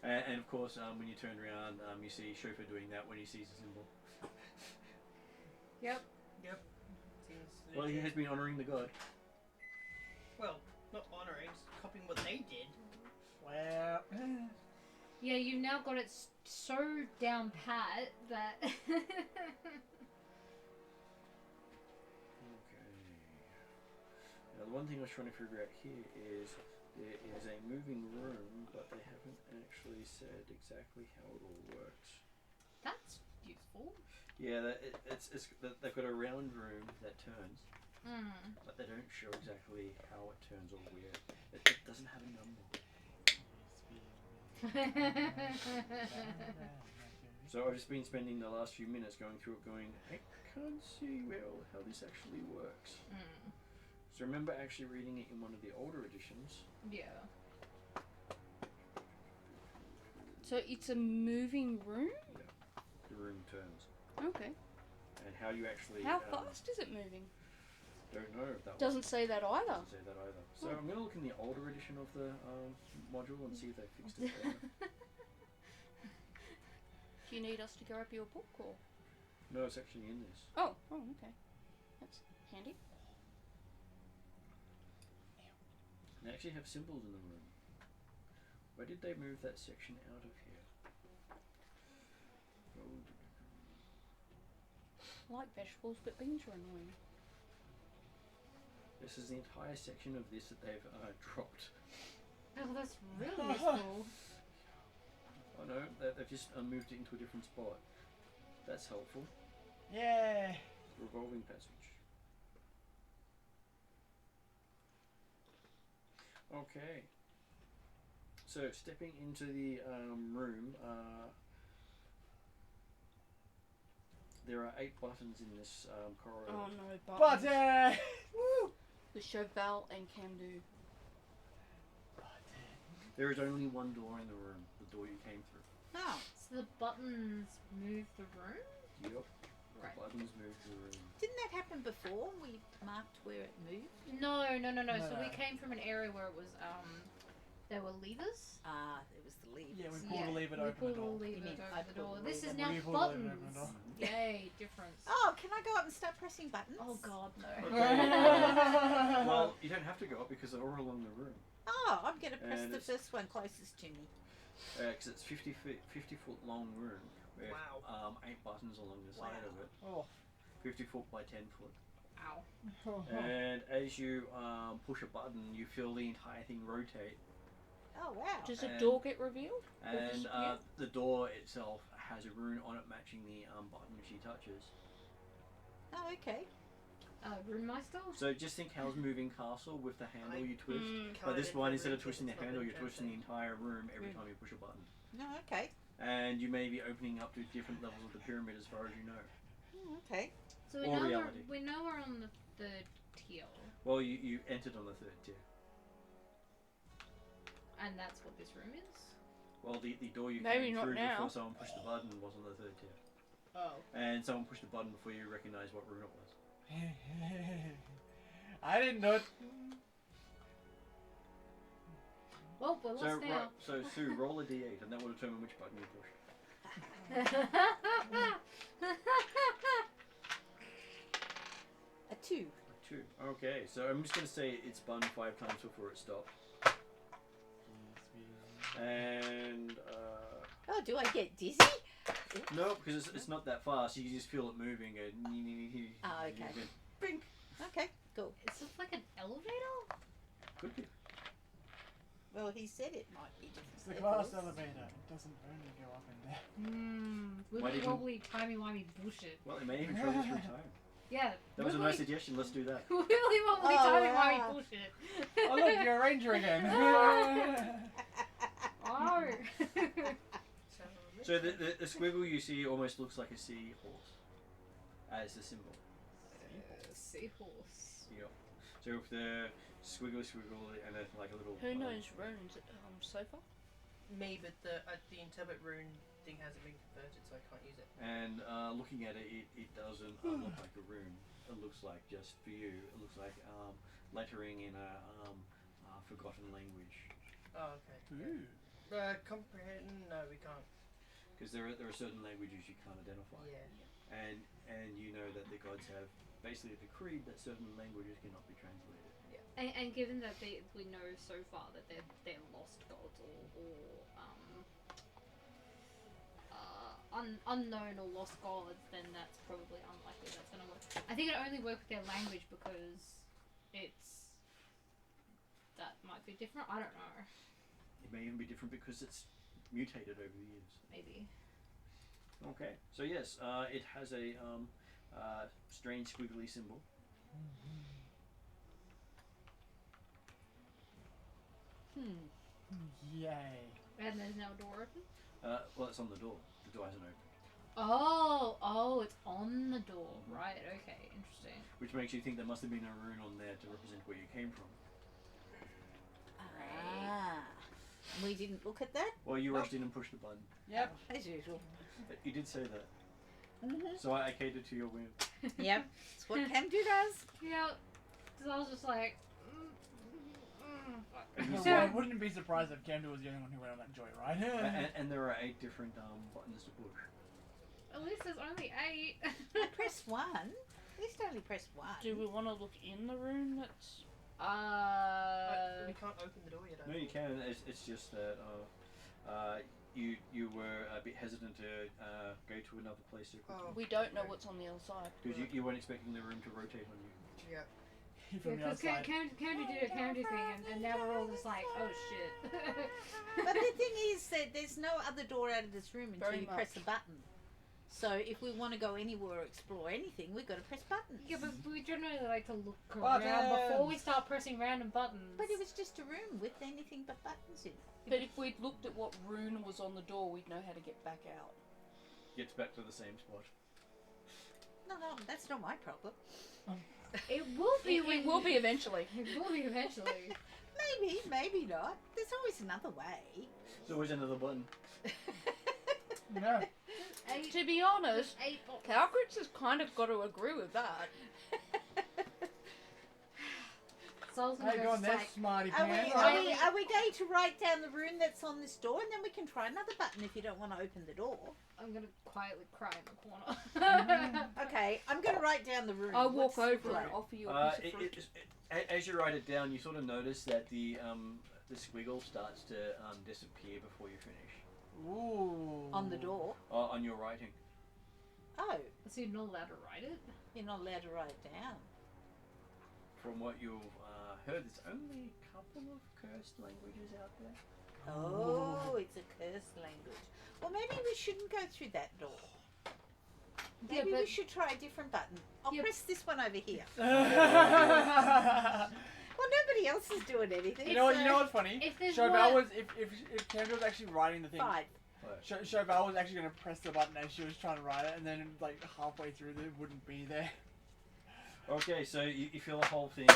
And of course, when you turn around, you see Chauffeur doing that when he sees the symbol. Yep. Seems Well, he has been honouring the god. Well, not honouring, just copying what they did. Well, Yeah, you've now got it so down pat that. Okay. Now, the one thing I was trying to figure out here is there is a moving room, but they haven't actually said exactly how it all works. That's useful. Yeah, they've got a round room that turns, Mm. but they don't show exactly how it turns or where. It doesn't have a number. So I've just been spending the last few minutes going through it going, I can't see how this actually works. Mm. So remember actually reading it in one of the older editions. Yeah. So it's a moving room? The room turns. Okay. And how you actually... How fast is it moving? Don't know if that Doesn't say that either. doesn't say that either. So I'm going to look in the older edition of the module and see if they fixed it better. Do you need us to grab your book or? No, it's actually in this. Oh, okay. That's handy. They actually have symbols in the room. Why did they move that section out of here? I like vegetables, but beans are annoying. This is the entire section of this that they've dropped. Oh, that's really useful. Oh no, they've just moved it into a different spot. That's helpful. yeah. Revolving passage. Okay. So stepping into the room, there are 8 buttons in this corridor. Oh no, But, buttons. Woo! The cheval and can do. There is only one door in the room, the door you came through. Oh, So the buttons move the room? Yep. Right. Buttons move the room. didn't that happen before? We marked where it moved. No. So we No. came from an area where it was there were levers. Ah, it was the lead. Yeah, we pulled the lever to we open the pulled all door. You levers mean over I the pulled door. the This is lever. now We pulled the lever buttons. over the door. Yay, difference. Oh, can I go up and start pressing buttons? Oh god, no. Okay. Well, you don't have to go up because they're all along the room. Oh, I'm going to press And the it's- first one closest to me. Because it's 50 foot long room with Wow. 8 buttons along the side of it. Oh. 50 foot by 10 foot. Ow. And as you push a button, you feel the entire thing rotate. Oh, wow. Does a And- door get revealed? Or And disappear? the door itself has a rune on it matching the button she touches. Oh, okay. Runemeister? So just think Howl's Moving Castle with the handle you twist. Can't But this identify one, instead of rune twisting the because it's not handle, been you're twisting the translated. entire room every time you push a button. No, okay. And you may be opening up to different levels of the pyramid as far as you know. Okay. So Or reality. we know we're on the third tier, Well, you entered on the third tier. and that's what this room is. Well, the door you Maybe came not through now. before someone pushed the button was on the third tier. Oh. And someone pushed the button before you recognized what room it was. I didn't know it. Well, we're lost now. So Sue, roll a d8 and that will determine which button you pushed. A 2. 2. Okay, so I'm just going to say it spun 5 times before it stopped. And, Oh, do I get dizzy? no, because it's not that fast. You just feel it moving. Oh, okay. Bink. Okay, cool. Is this like an elevator? Could be. Well, he said it might be different. It's the glass elevator. It doesn't only go up and down. Wibbly Why didn't- wobbly timey-wimey bullshit. Well, it may even travel through time. Yeah. That was a nice suggestion. Let's do that. Wibbly wobbly Oh, timey-wimey wow. bullshit. Oh look, you're a ranger again. Oh. So the squiggle you see almost looks like a seahorse as the symbol. Seahorse. Yeah. So with the squiggle and then like a little. Who knows runes so far? Me, but the interpret rune thing hasn't been converted, so I can't use it. And looking at it, it doesn't look like a rune. It looks like, just for you, it looks like lettering in a forgotten language. Oh, okay. Ooh. Comprehend? No, we can't. Because there are certain languages you can't identify. Yeah. And you know that the gods have basically decreed that certain languages cannot be translated. And given that we know so far that they're lost gods or unknown or lost gods, then that's probably unlikely that's going to work. I think it only work with their language because that might be different. I don't know. It may even be different because it's mutated over the years. Maybe. Okay, so yes, it has a strange squiggly symbol. Yay. And there's now a door open. Well, it's on the door. The door hasn't opened. Oh, it's on the door. Right. Okay. Interesting. Which makes you think there must have been a rune on there to represent where you came from. Ah. We didn't look at that? Well, you rushed in and pushed the button. Yep. As usual. But you did say that. Mm-hmm. So I catered to your whim. Yep. That's what Camden does. Yeah. Because I was just like. So I wouldn't be surprised if Camden was the only one who went on that joyride. And there are 8 different buttons to push. At least there's only 8. I press 1. At least I only press 1. Do we want to look in the room that's... We can't open the door yet. No, you can. It's just that you were a bit hesitant to go to another place so quickly. Oh. We don't know what's on the other side. Because you weren't expecting the room to rotate on you. Yeah. From the Because outside. Camden did a Camden thing, and now we're all just like, oh shit. But the thing is that there's no other door out of this room until Very you press the button. So if we want to go anywhere or explore anything, we've got to press buttons. Yeah, but we generally like to look around before we start pressing random buttons. But it was just a room with anything but buttons in it. But if we'd looked at what rune was on the door, we'd know how to get back out. Gets back to the same spot. No, that's not my problem. It will be. It will be eventually. It will be eventually. Maybe not. There's always another way. There's always another button. No. To be honest, 8 buttons. Calcritch has kind of got to agree with that. So I was gonna Hey, go go on just there, like, smarty Are we, pants. are we going to write down the rune that's on this door, and then we can try another button if you don't want to open the door? I'm gonna quietly cry in the corner. Okay, I'm going to write down the rune. I'll walk What's the over rune? and offer you a piece of fruit. As you write it down, you sort of notice that the squiggle starts to disappear before you finish. Ooh. On the door. On your writing. Oh, So you're not allowed to write it? you're not allowed to write it down. From what you've heard, there's only a couple of cursed languages out there. Oh, it's a cursed language. Well, maybe we shouldn't go through that door. Maybe but we should try a different button. I'll Yeah. press this one over here. you Well, nobody else is doing anything. know what? so- You know what's funny? if there's Chauvel one- was if Kendra was actually writing the thing. 5. Chauvel was actually gonna press the button as she was trying to write it, and then like halfway through, it wouldn't be there. Okay, so you feel the whole thing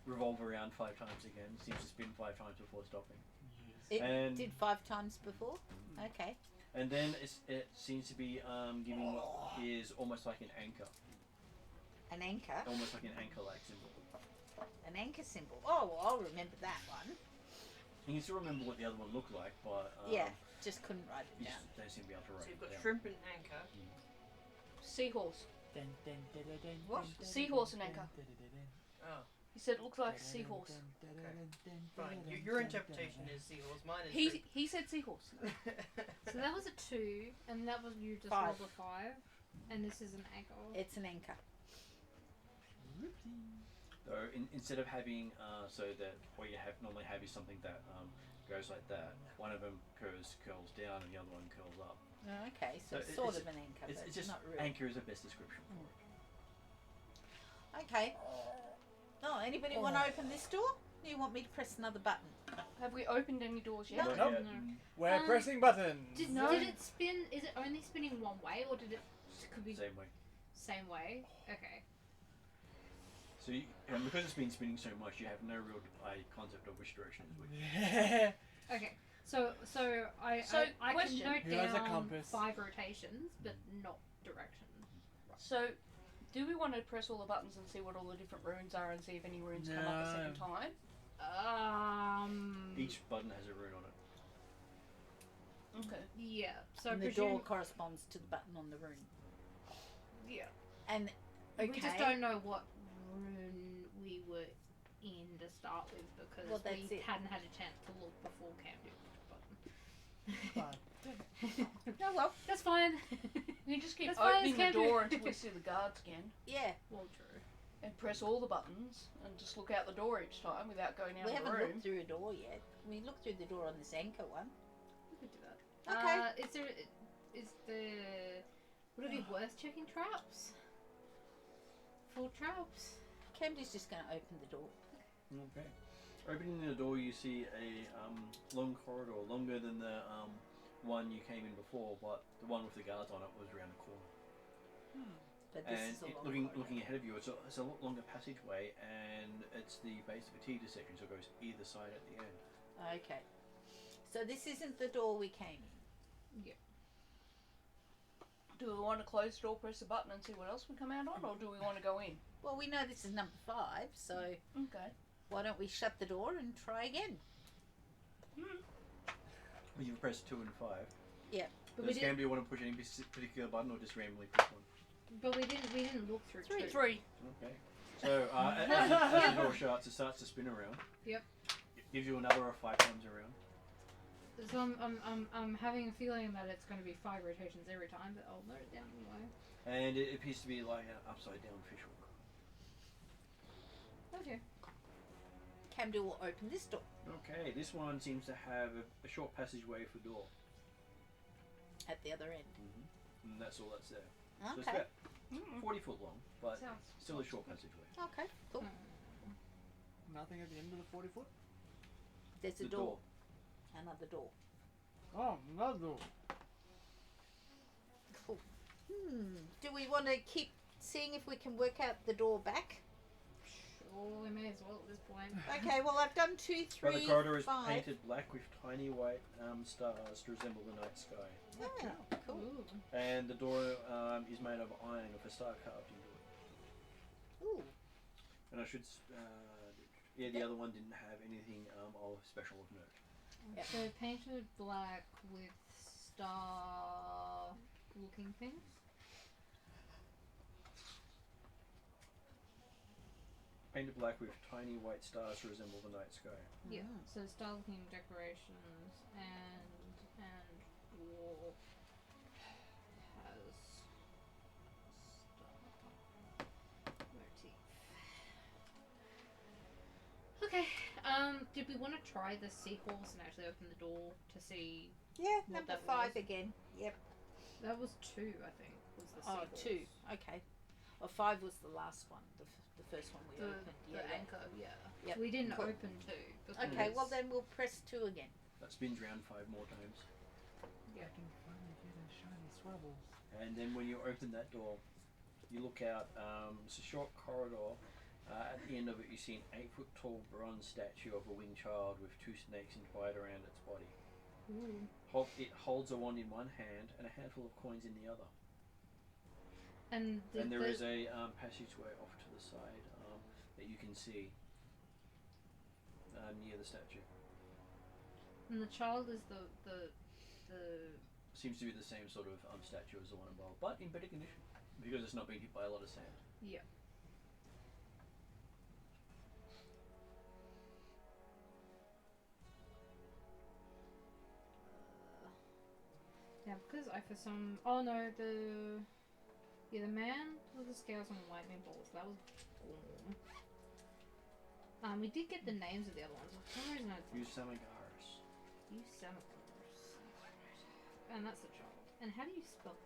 revolve around 5 times again. Seems to spin 5 times before stopping. It And- did 5 times before. Okay. And then it seems to be giving what is almost like an anchor. An anchor. Almost like an anchor-like symbol. An anchor symbol. Oh, well, I'll remember that one. You can still remember what the other one looked like, but Yeah, just couldn't write it you down. just don't seem to be able to write So you've it got down. shrimp and anchor. Seahorse. What? Seahorse and anchor. Oh, He said it looked like a seahorse. fine. Your interpretation is seahorse. Mine is He said seahorse. So that was a 2, and that was you just 5. rolled a 5, and this is an anchor. It's an anchor. So instead of having so that what you normally have is something that goes like that. One of them curls down and the other one curls up. Oh, okay, so So it's sort it's- of an anchor, It's but just not really. anchor is the best description for it. Okay. Oh, anybody want to open this door? Do you want me to press another button? Have we opened any doors yet? No. Not Nope. yet. We're Um, pressing buttons. Did No. it spin? Is it only spinning one way, or did it could be Same way. same way? Okay. So and because it's been spinning so much, you have no real concept of which direction is which. Okay. So I can question. note Who has a down compass? 5 rotations, but not direction. So, do we want to press all the buttons and see what all the different runes are and see if any runes come up a second time? Each button has a rune on it. Okay. Yeah. So And the presume, door corresponds to the button on the rune. Yeah. And okay. We just don't know what rune we were in to start with because Well, that's we it. hadn't had a chance to look before Cam did the button. Oh well. That's fine. You just keep That's fine, opening it's the camping. door until we see the guards again, Yeah. Well, true. and press all the buttons, and just look out the door each time without going out We of the haven't room. looked through a door yet. We looked through the door on this anchor one. We could do that. Okay. Would it be worth checking traps? Full traps? Camdy's just going to open the door. Okay. Opening the door, you see a long corridor, longer than the one you came in before, but the one with the guards on it was around the corner. But this And is a long looking corridor. ahead of you, it's a lot longer passageway, and it's the base of a T-section, so it goes either side at the end. Okay. So this isn't the door we came in. Do we want to close the door, press the button, and see what else we come out on, or do we want to go in? Well, we know this is number 5, so Okay. why don't we shut the door and try again? Well, you've pressed 2 and 5. But we Does didn't. Cam, want to push any particular button, or just randomly push one? But we didn't look through 2. 3. Okay. So as the door shuts, it starts to spin around. Yep. It gives you another 5 times around. So I'm having a feeling that it's going to be 5 rotations every time, but I'll note it down anyway. And it appears to be like an upside down fishhook. Okay. Camdy will open this door Okay, this one seems to have a short passageway for door. at the other end. And that's all that's there. So it's Okay. about 40 foot long, but Sounds still a short passageway. Okay, cool. Nothing at the end of the 40 foot? There's a The door. Another door. Oh, another door. Cool. Do we want to keep seeing if we can work out the door back? Sure, we may as well at this point. Okay, well I've done 2, 3, But the corridor is 5. painted black with tiny white stars to resemble the night sky. Ah, cool. Ooh. And the door is made of iron with a star carved into it. Ooh. And I should, the other one didn't have anything of special of note. Yep. So painted black with star-looking things. Painted black with tiny white stars to resemble the night sky. Yeah. So star-looking decorations and wall has star motif. Okay. Did we want to try the seahorse and actually open the door to see? Yeah, What number that 5 was. again. Yep. That was 2, I think. Was the Oh, seahorse. 2. Okay. Well, 5 was the last one. The first one we The opened. the Yeah. anchor, yeah. Yep. We didn't Cool. open 2. Okay. Well, because- then we'll press 2 again. That spins round 5 more times. Yeah. I can finally get a shiny Swabbles. And then when you open that door, you look out. It's a short corridor. At the end of it, you see an 8-foot tall bronze statue of a winged child with 2 snakes entwined around its body. Ooh. It holds a wand in one hand and a handful of coins in the other. And There is a passageway off to the side that you can see near the statue. And the child is the Seems to be the same sort of statue as the one above, but in better condition because it's not been hit by a lot of sand. yeah. Yeah, because I for some the man with the scales and lightning bolts, that was Gorm. We did get the names of the other ones. For some reason Usamagars. Ethengar. And that's the child. And how do you spell that?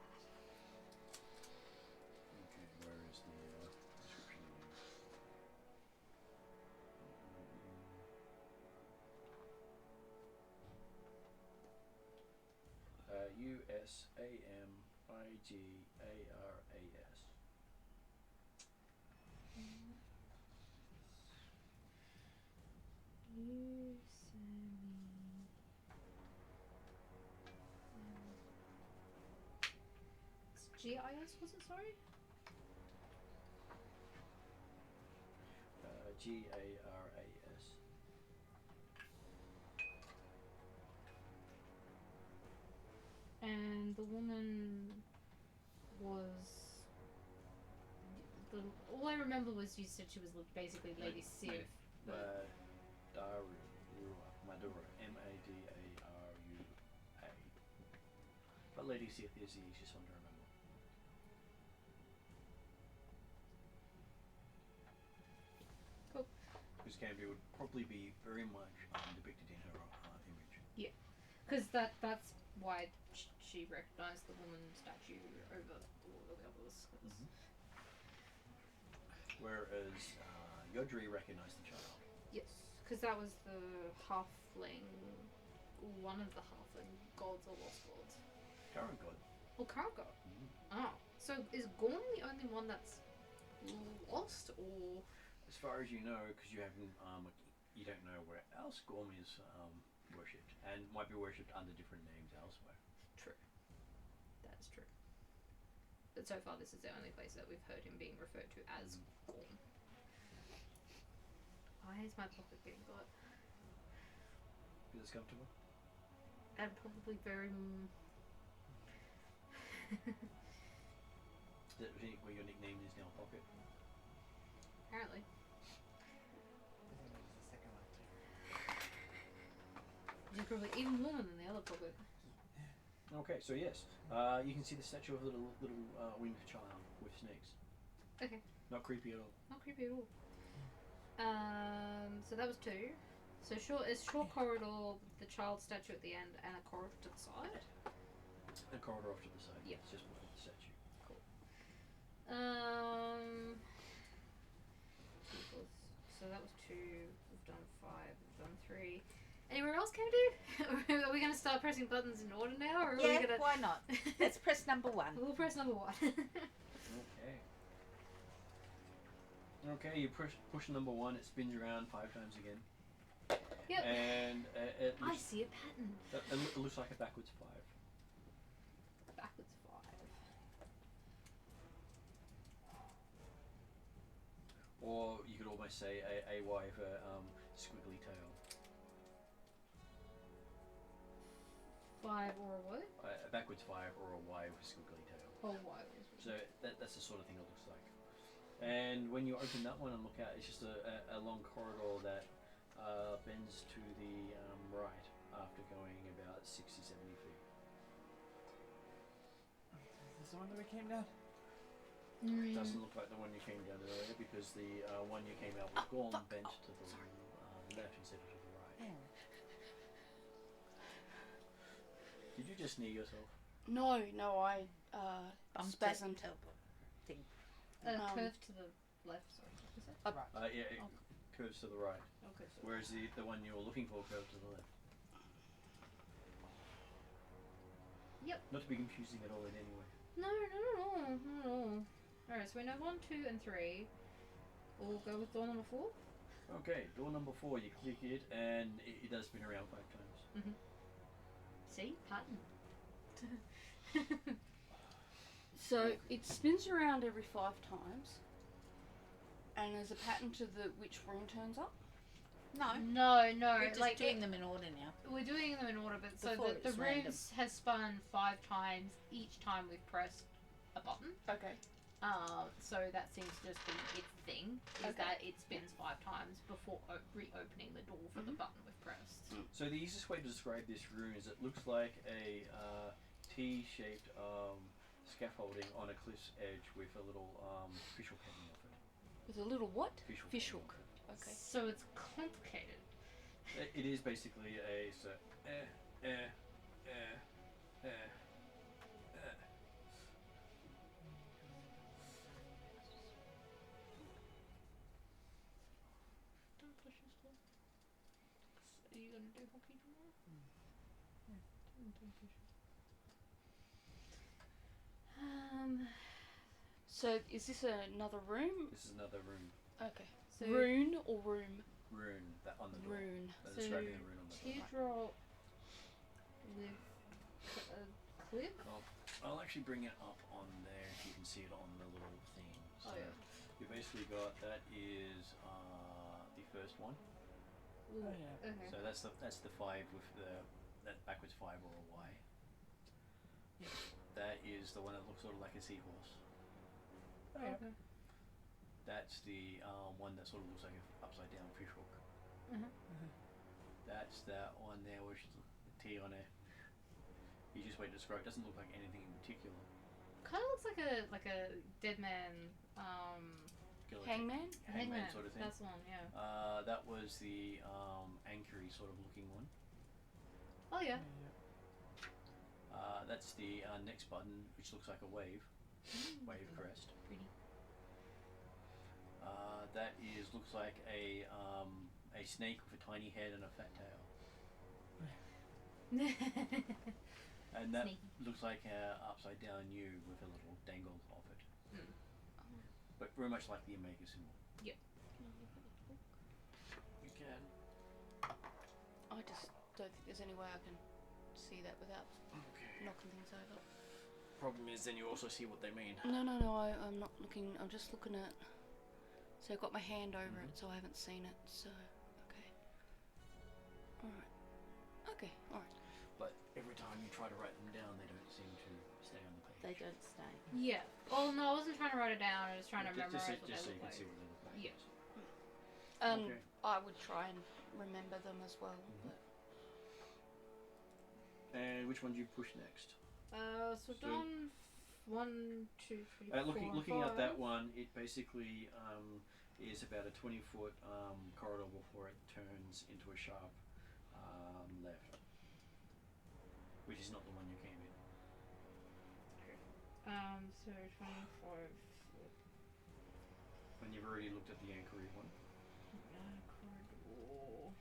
Okay, where is the description again? Usamigars. It's GIS, was it? Sorry? Garas. And the woman was. All I remember was you said she was basically Lady Sif. Madura. Madara. But Lady Sif is the easiest one to remember. Cool. Because Cambia would probably be very much depicted in her image. Because that's why she recognised the woman statue over all of the others. Whereas Yodri recognised the child. Yes, because that was the halfling, one of the halfling gods or lost gods. Current god. Or current god. Oh, so is Gorm the only one that's lost, or? As far as you know, because you haven't, you don't know where else Gorm is worshipped, and might be worshipped under different names elsewhere. True. That is true. But so far, this is the only place that we've heard him being referred to as Gorm. Why is my pocket getting got? Is this comfortable? And probably very. That where your nickname is now, Pocket. Apparently. This is the second one too. Which is probably even warmer than the other pocket. Okay, so yes, you can see the statue of a little winged child with snakes. Okay. Not creepy at all. Not creepy at all. So that was 2. So short corridor with the child statue at the end and a corridor to the side. A corridor off to the side. Yep. It's just before the statue. Cool. So that was 2. We've done 5. We've done 3. Anywhere else can we do? Are we going to start pressing buttons in order now, or are we Yeah, going to? why not? Let's press number 1. We'll press number 1. Okay, you push number 1. It spins around 5 times again. Yep. And it I looks, see a pattern. it looks like a backwards 5. Backwards 5. Or you could almost say a Y with a squiggly tail. 5 or a what? A backwards 5 or a Y with a squiggly tail. Oh, Y. So that's the sort of thing it looks like. And when you open that one and look out, it's just a long corridor that bends to the right after going about 60, 70 feet. Is this the one that we came down? Doesn't look like the one you came down earlier because the one you came out with Gorm bent to the left instead of to the right. Did you just knee yourself? No, I Bumped it. spasmed. Teleport thing. Curve to the left, sorry. What is it? Yeah, it curves to the right. Okay, so Whereas the one you're looking for curves to the left. Yep. Not to be confusing at all in any way. No. Alright, so we know 1, 2, and 3. We'll go with door number 4. Okay, door number 4, you click it and it does spin around 5 times. See? Pattern. So it spins around every 5 times, and there's a pattern to which room turns up. No. No. We're just doing them in order now. We're doing them in order, but so Before the it's rooms has spun 5 times each time we've pressed a button. Okay. So that seems to just be its thing, is that it spins 5 times before reopening the door for the button we've pressed. So the easiest way to describe this room is it looks like a T-shaped scaffolding on a cliff's edge with a little fish hook hanging off it. With a little what? Fish hook. Okay. So it's complicated. It is basically a Don't push this one. Are you gonna do hockey tomorrow? Don't push it. So is this another room? This is another room. Okay. So Rune or room? Rune that on the door. Rune. They're So describing the rune on the door. teardrop with a clip. I'll actually bring it up on there if you can see it on the little thing. So you basically got that is the first one. Ooh, yeah. Okay. So that's the 5 with that backwards 5 or a Y. That is the one that looks sort of like a seahorse. Okay. That's the one that sort of looks like an upside down fish hook. That's that one there with the T on it. You just wait to describe. It doesn't look like anything in particular. Kind of looks like a dead man. Hangman? Hangman sort of thing. That's one, yeah. That was the anchory sort of looking one. Oh yeah. That's the next button, which looks like a wave. Wave crest. Pretty. That looks like a snake with a tiny head and a fat tail. And that Sneaky. looks like a upside down U with a little dangle off it. But very much like the Omega symbol. Yep. You can. I just don't think there's any way I can see that without Okay. knocking things over. Problem is, then you also see what they mean. No, I'm not looking. I'm just looking at. So I've got my hand over it, so I haven't seen it. So, okay. Alright. Okay, alright. But every time you try to write them down, they don't seem to stay on the page. They don't stay. Yeah. Oh no, I wasn't trying to write it down. I was trying to Just memorize so what you they can look see like. what they look like. Yeah. Okay. I would try and remember them as well. But And which one do you push next? So we've done 1, 2, 3, 4, Looking at 5. that one, it basically is about a 20-foot corridor before it turns into a sharp left, which is not the one you came in. So 25. When you've already looked at the anchory one. Corridor.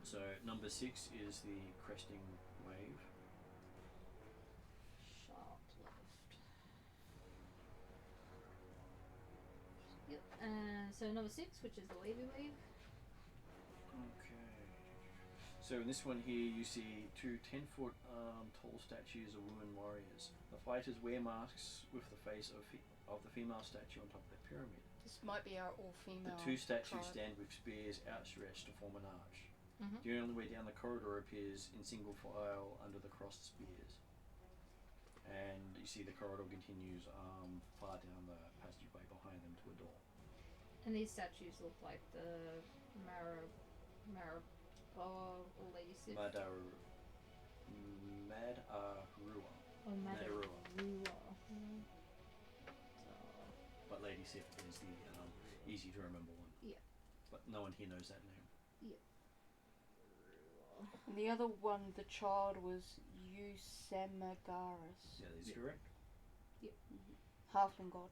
So number 6 is the cresting wave. Sharp left. Yep. So number 6, which is the wavy wave. Okay. So in this one here, you see 2 10-foot tall statues of women warriors. The fighters wear masks with the face of the female statue on top of the pyramid. this might be our all-female. The 2 statues tribe. stand with spears outstretched to form an arch. Mhm. The only way down the corridor appears in single file under the crossed spears. And you see the corridor continues far down the passageway behind them to a door. And these statues look like the Maraboa Lady Sif. Madarua. Oh, Madarua. Madarua. But Lady Sif is the easy to remember one. Yeah. But no one here knows that name. And the other one, the child, was Eusamagaris. Yeah, that's correct. Halfling god.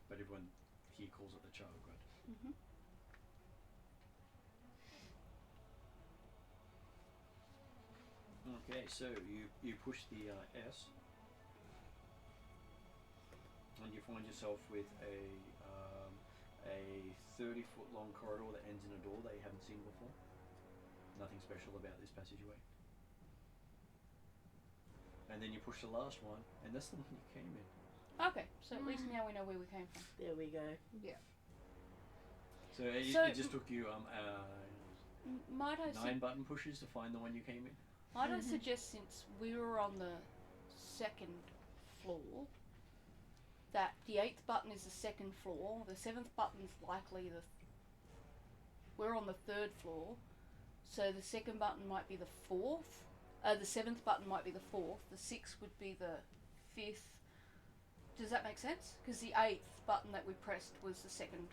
But everyone here calls it the child god. Okay, so you push the S, and you find yourself with a 30-foot long corridor that ends in a door that you haven't seen before. Nothing special about this passageway. And then you push the last one, and that's the one you came in. Okay, so at least now we know where we came from. There we go. So it So- just took you Might I 9 button pushes to find the one you came in. Might I suggest, since we were on the 2nd floor, that the 8th button is the 2nd floor, the 7th button's likely we're on the 3rd floor, so the 2nd button might be the 4th, the 7th button might be the 4th, the 6th would be the 5th. Does that make sense? Because the 8th button that we pressed was the 2nd,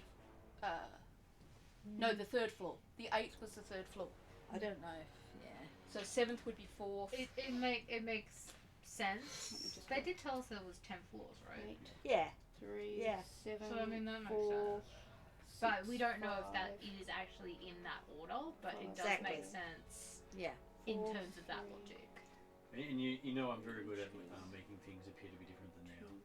no, the 3rd floor. The 8th was the 3rd floor. I don't know. Yeah. So 7th would be 4th. It makes sense. They did tell us there was 10 floors, right? 8, Yeah. 3, Yeah. 7, So I mean that makes 4, sense. But we don't know if that 5, is actually in that order, but it does Exactly. make sense Yeah. in 4, terms of that 3, logic. And you know I'm very good at making things appear to be different than they are. 2,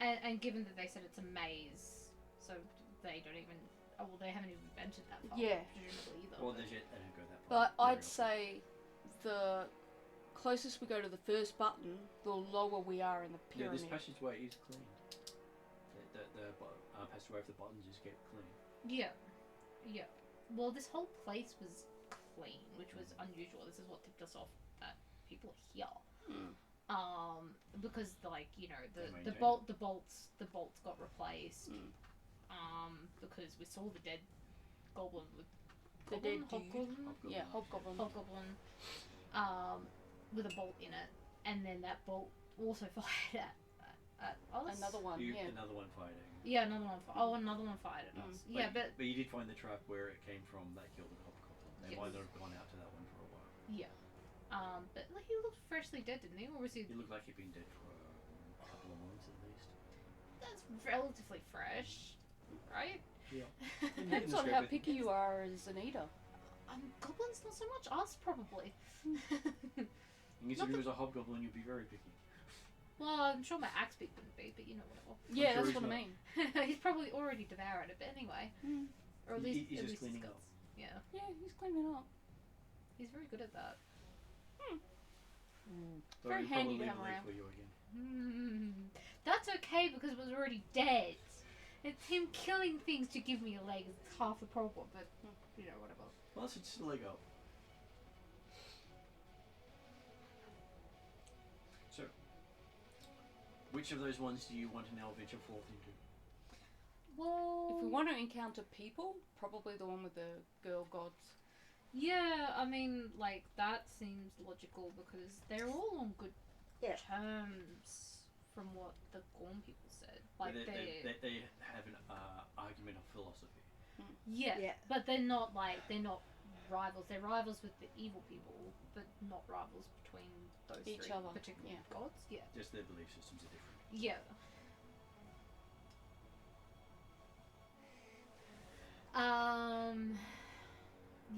1. And given that they said it's a maze, so they don't even. Oh well, they haven't even ventured that far. Yeah. Presumably either. Well, they don't go that far. But Very I'd often. say the closest we go to the first button, the lower we are in the Yeah, pyramid. this passageway is clean. The passageway of the buttons is kept clean. Yeah. Well, this whole place was clean, which was unusual. This is what tipped us off that people are here. Because like They the maintained bolts got replaced. Because we saw the dead goblin with The dead dude. hobgoblin, Yeah, hobgoblin. with a bolt in it, and then that bolt also fired at us. Another one, yeah. Another one fired at you. Yeah, another one. Another one fired at us. Yeah, but you did find the trap where it came from that killed the hobgoblin. They Yes. might not have gone out to that one for a while. but like, he looked freshly dead, didn't he? Or was he? He looked like he'd been dead for a couple of months at least. That's relatively fresh, right? Yeah. Depends on how picky you are as an eater. Goblins not so much. Us probably. I guess if he was a hobgoblin, you'd be very picky. Well, I'm sure my axe beak wouldn't be, but whatever. Yeah, sure that's he's what I not. mean. He's probably already devoured it, but anyway. Or at least He's at just least his cleaning guts. up. Yeah, Yeah, he's cleaning up. he's very good at that. So Very he'll handy probably to have leave around. for you again. That's okay because it was already dead. It's him killing things to give me a leg is half the problem, but whatever. Well, that's just a leg up. So, which of those ones do you want to now venture forth into? Well, If we want to encounter people, probably the one with the girl gods. yeah, I mean, like that seems logical because they're all on good Yeah. terms from what the Gorm people said. Like They have an argument of philosophy. yeah, Yeah. but they're not rivals. They're rivals with the evil people, but not rivals between those Each three other, particular yeah. gods. Yeah, Just their belief systems are different. yeah.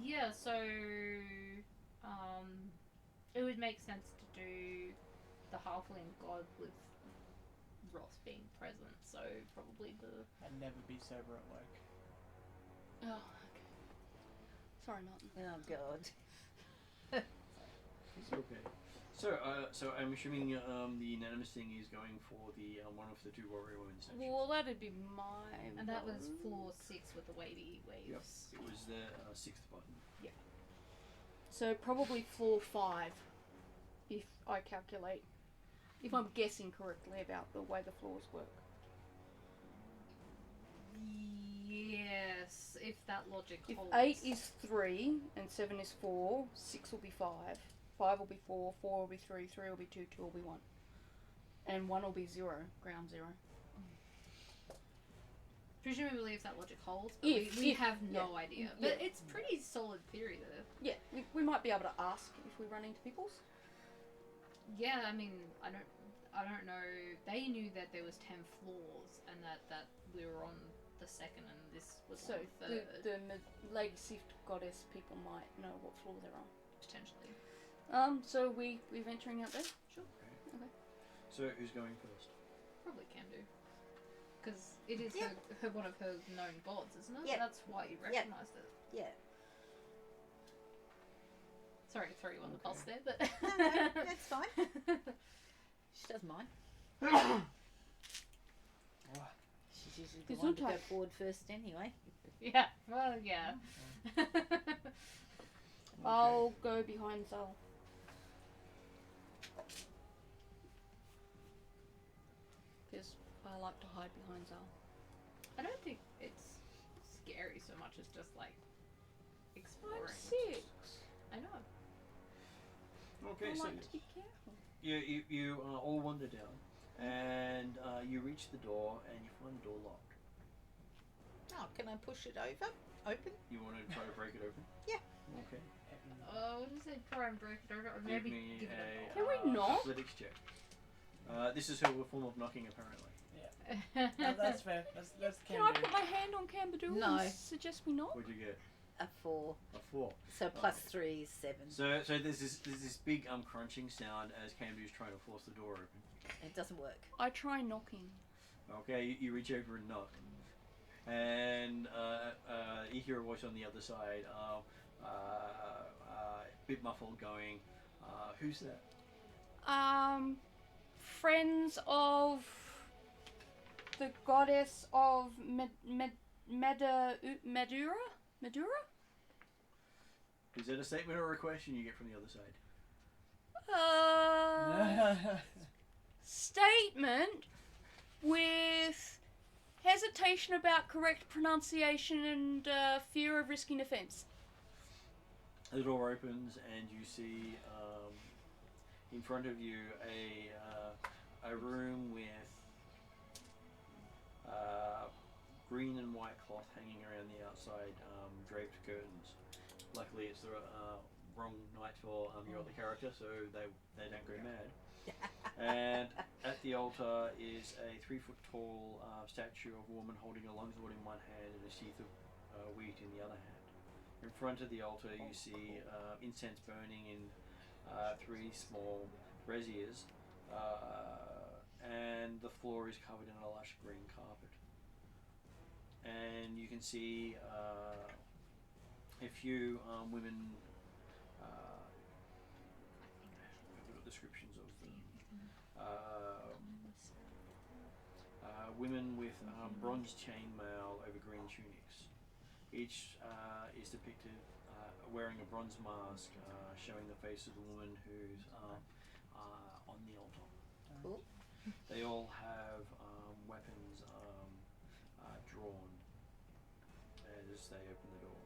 Yeah, so it would make sense to do the halfling god with Ross being present, so probably the I'd never be sober at work. Oh, okay. Sorry, Martin. Oh God. It's okay. So I'm assuming the unanimous thing is going for the one of the two warrior women statues. Well, that'd be my. and that was vote. floor 6 with the wavy waves. Yep. It was the sixth button. So probably floor 5, if I calculate. If I'm guessing correctly about the way the floors work. Yes, if that logic If holds. 8 is 3 and 7 is 4, 6 will be 5. 5 will be 4, 4 will be 3, 3 will be 2, 2 will be 1. And 1 will be 0, ground 0. presumably if that logic holds, but If- we if- have no yeah. idea. Yeah. But it's pretty solid theory there. Yeah, we might be able to ask if we run into peoples. Yeah, I mean, I don't know. They knew that there was 10 floors and that we were on the second and this was So on the third, the Lady Sift goddess people might know what floor they're on. potentially. So we venturing out there? Sure. So who's going first? Probably can do. Because it is Yeah. her one of her known gods, isn't it? Yeah. That's why you Yeah. recognised it. Yeah. Sorry to throw you on the Okay. bus there, but No, that's fine. She doesn't mind. She's usually the one to go Gesundheit. forward first anyway. yeah. Well, yeah. I'll go behind Zal. Because I like to hide behind Zal. I don't think it's scary so much as just like exploring. I'm 6. I know. Okay, I so like to be careful. you all wander down, and you reach the door, and you find the door locked. Oh, can I push it over? Open? You want to try to break it open? Yeah. Okay. What does it try and break it over? Or Give maybe me give it a Can we knock? athletics check. This is her form of knocking, apparently. a No, that's fair. That's Can I put my hand on Cambadool No. and suggest we knock? What'd you get? A 4. A 4. So plus 3 is 7. So there's this big crunching sound as Camdu's trying to force the door open. It doesn't work. I try knocking. Okay, you reach over and knock, and you hear a voice on the other side, bit muffled, going, "Who's that?" Friends of the goddess of Madura? Is that a statement or a question you get from the other side? Statement with hesitation about correct pronunciation and fear of risking offence. The door opens and you see in front of you a room with green and white cloth hanging around the outside, draped curtains. Luckily, it's the wrong night for your other character, so they don't go mad. And at the altar is a 3-foot-tall statue of a woman holding a longsword in one hand and a sheath of wheat in the other hand. In front of the altar, you see incense burning in 3 small braziers, and the floor is covered in a lush green carpet. And you can see a few women. I've got descriptions of them. Women with bronze chainmail over green tunics. Each is depicted wearing a bronze mask, showing the face of the woman who's on the altar. Cool. They all have weapons drawn as they open the door.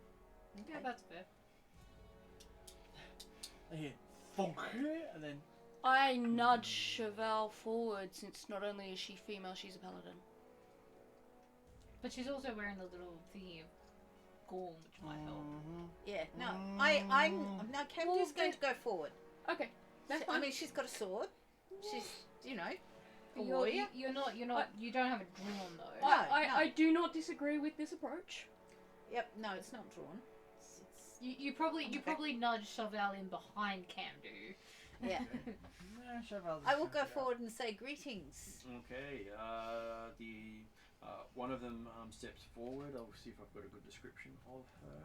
Yeah, that's fair. I hear thunk, and then I nudge Chevelle forward since not only is she female, she's a paladin. But she's also wearing the little thingy of gaunt, which might help. Yeah. No, I'm no. Camden's going to go forward. Okay, that's I fine. mean, she's got a sword. She's, a You're warrior. you're not you don't have it drawn though. No. I do not disagree with this approach. Yep. No, it's not drawn. It's You probably nudge Chauvel in behind Camdu. yeah. Cheval's I will go check it out. forward and say greetings. Okay, one of them steps forward. I'll see if I've got a good description of her.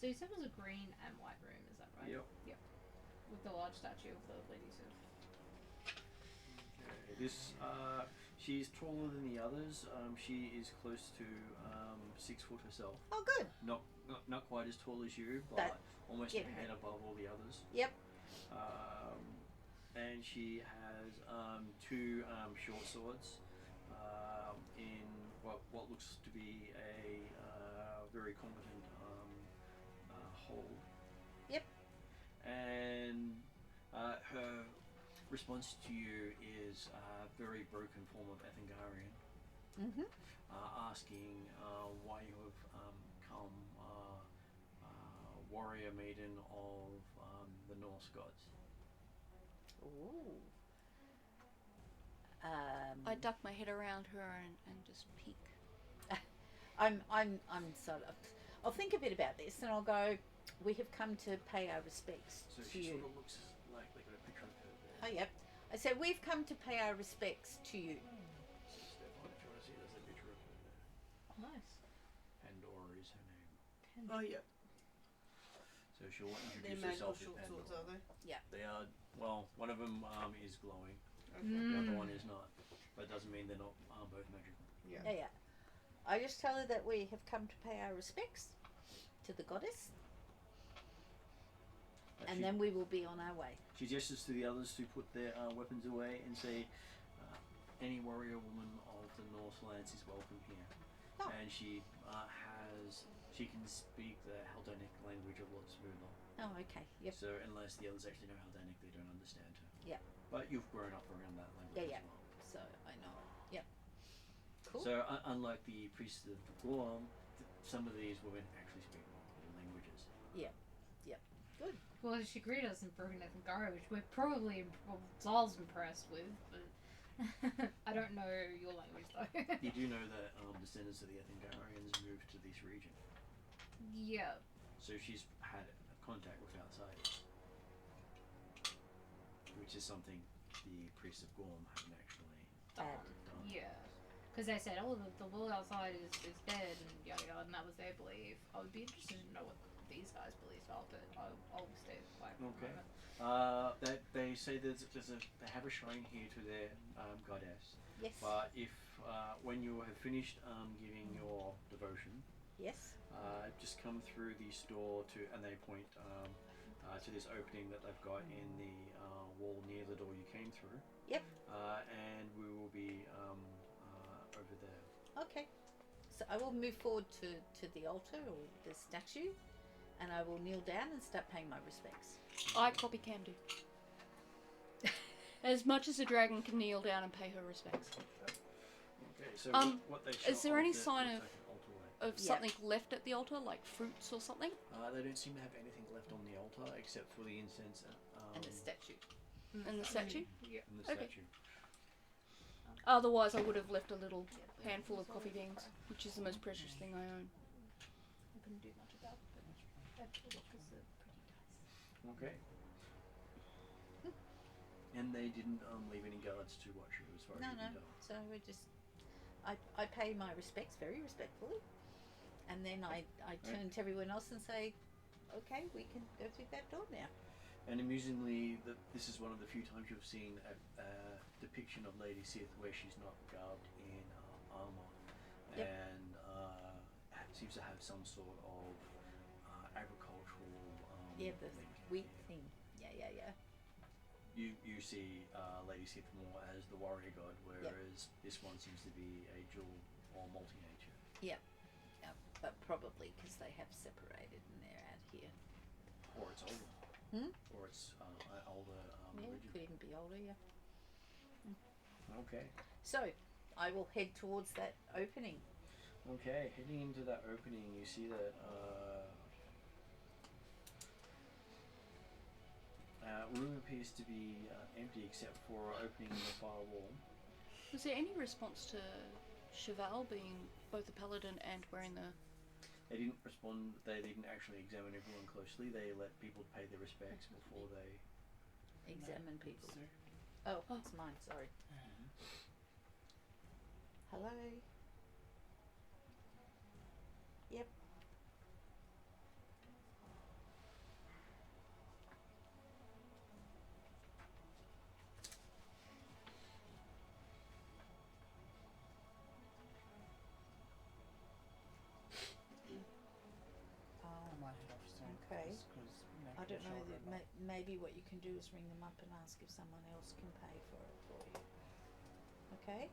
So you said it was a green and white room, is that right? Yep. With the large statue of the Lady Sif. Okay, this she's taller than the others. She is close to 6 foot herself. Oh, good. Not quite as tall as you, but That- almost yeah. a head above all the others. Yep. And she has 2 short swords in what looks to be a very competent hold. Yep. And her response to you is a very broken form of Ethengarian. Mm-hmm. asking why you have come warrior maiden of the Norse gods. Ooh. I duck my head around her and just peek. I'm sort of. I'll think a bit about this, and I'll go. We have come to pay our respects So to she you. sort of looks like they got a picture of her there. Oh, yep. I said we've come to pay our respects to you. So Stefan, if you want to see, there's a picture of her there. Nice. Pandora is her name. Oh yeah. So she'll They're introduce magical herself as short swords, Pandora. are they? They are, well, one of them is glowing, Okay. the other one is not. But it doesn't mean they're not both magical. Yeah. Yeah, yeah. I just tell her that we have come to pay our respects to the goddess, and She- then we will be on our way. She gestures to the others to put their weapons away and say, any warrior woman of the Northlands is welcome here. Oh. And she she can speak the Haldanic language a lot smoother. Oh, okay. Yep. So unless the others actually know Haldanic, they don't understand her. Yeah. But you've grown up around that language Yeah, yeah. as well. So I know. Yep. Cool. So unlike the priests of Guam, some of these women actually speak multiple languages. Good. Well, she greeted us in broken Ethengar, which we're probably Zal's impressed with, but I don't know your language though. You do know that descendants of the Ethengarians moved to this region. Yeah. So she's had contact with outsiders, which is something the priests of Gorm haven't actually Bad. done. Yeah. Because they said, oh, the world outside is dead, and yada yada, and that was their belief. I would be interested to know what these guys' beliefs are, but I'll stay quiet for Okay. a moment. They say they have a shrine here to their goddess. Yes. But if when you have finished giving your devotion, Yes. just come through the store and they point to this opening that they've got in the wall near the door you came through. Yep. And we will be over there. Okay. So I will move forward to the altar or the statue, and I will kneel down and start paying my respects. I copy can do. As much as a dragon can kneel down and pay her respects. Okay. So what they is there any sign looks like an altar way. Of something left at the altar, like fruits or something? They don't seem to have anything left on the altar except for the incense And the statue. And the statue? Yeah. and the Okay. statue. Otherwise, I would have left a little handful of coffee beans, which is the most precious thing I own. I couldn't do much about it, but I have to look as a pretty dice. Okay. And they didn't leave any guards to watch you as far No, as you no. can tell. So we're just. I pay my respects very respectfully, and then I turn to everyone else and say, okay, we can go through that door now. And amusingly, this is one of the few times you've seen a depiction of Lady Sith where she's not garbed in armor, Yep. and seems to have some sort of agricultural. Yeah, the link wheat here. thing. Yeah. You see Lady Sith more as the warrior god, whereas this one seems to be a dual or multi-nature. Yeah, but probably because they have separated and they're out here. Or it's older. Or it's an older Yeah, religion. could even be older. Yeah. Okay. So I will head towards that opening. Okay, heading into that opening, you see that room appears to be empty except for an opening in the far wall. Was there any response to Cheval being both a paladin and wearing the... They didn't respond, they didn't actually examine everyone closely, they let people pay their respects before they... Examine people. Oh, it's mine. Sorry. Hello. Yep. I might head off soon. Okay. just 'cause, you know, I don't know. shoulder That back. maybe what you can do is ring them up and ask if someone else can pay for it for you. Okay.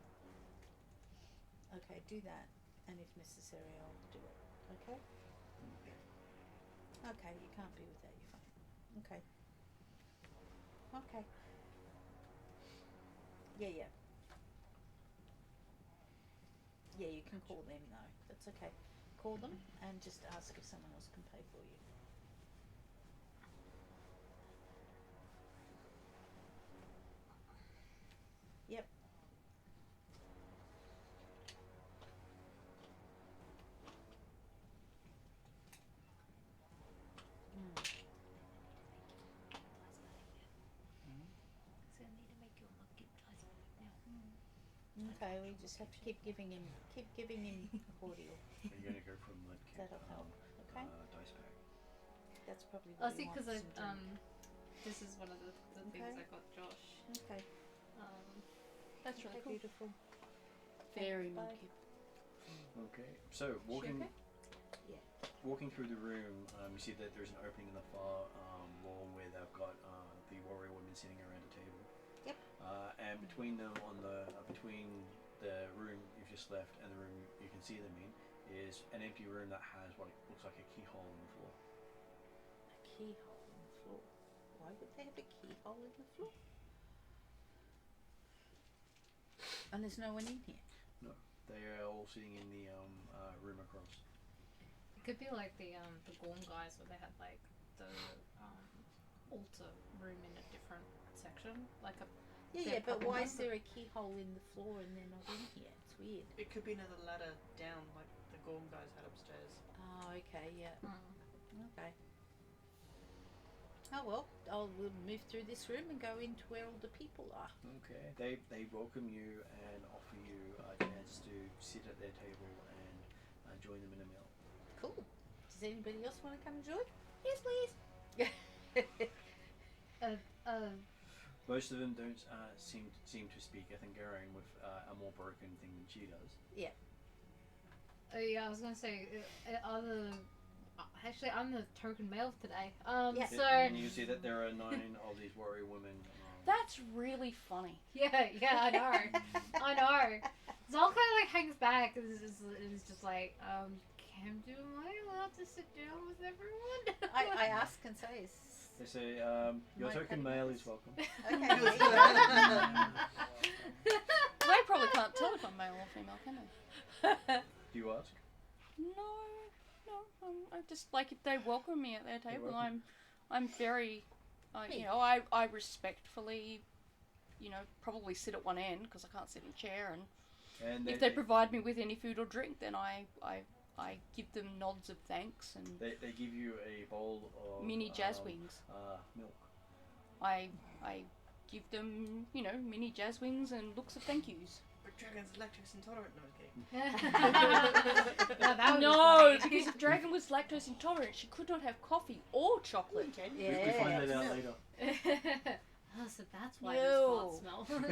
Okay, do that, and if necessary, I'll do it. Okay. Okay, you can't be without your phone. Okay. Okay. Yeah. Yeah, you can call them though. That's okay. Call them and just ask if someone else can pay for you. Yep. Okay, we just have to keep giving him cordial. Are you gonna go from mud kit? That'll help. Okay. Dice pack. That's probably I what he think because wants to do. this is one of the things Okay. I got Josh. Okay, That's really cool. beautiful. Very Bye. monkey. Okay. So walking. okay? Yeah. Walking through the room, you see that there's an opening in the far wall where they've got the warrior women sitting around a table. Yep. And between them, on the between the room you've just left and the room you can see them in, is an empty room that has what looks like a keyhole in the floor. A keyhole in the floor. Why would they have a keyhole in the floor? And there's no one in here. They are all sitting in the room across. It could be like the Gorm guys where they had like the altar room in a different section, like a. Yeah, but probably why not. is there a keyhole in the floor and they're not in here? It's weird. It could be another ladder down, like the Gorm guys had upstairs. Oh, okay, yeah. Mm. Okay. Oh well, we'll move through this room and go into where all the people are. Okay. They welcome you and offer you a chance to sit at their table and join them in a meal. Cool. Does anybody else want to come and join? Yes, please. Most of them don't seem to speak Ethengarian with a more broken thing than she does. Yeah. Yeah, I was gonna say, actually, I'm the token male today. Yeah. So And you see that there are 9 of these warrior women. That's really funny. yeah, I know, I know. Zal kind of like hangs back and is just like, Cam, am I allowed to sit down with everyone? I ask and say, They say, your My token cutting male edge. is welcome. okay. They probably can't tell if I'm male or female, can they? Do you ask? No. I just like if they welcome me at their table. welcome. I'm very, I respectfully, probably sit at one end because I can't sit in a chair. And if they provide me with any food or drink, then I give them nods of thanks and They give you a bowl of mini jazz wings. Milk. I give them, mini jazz wings and looks of thank yous. But Dragon's lactose intolerant, no, okay. Now that would be No, funny. because if Dragon was lactose intolerant, she could not have coffee or chocolate. Yeah. We find that out later. Oh, so that's why No. this fart smell.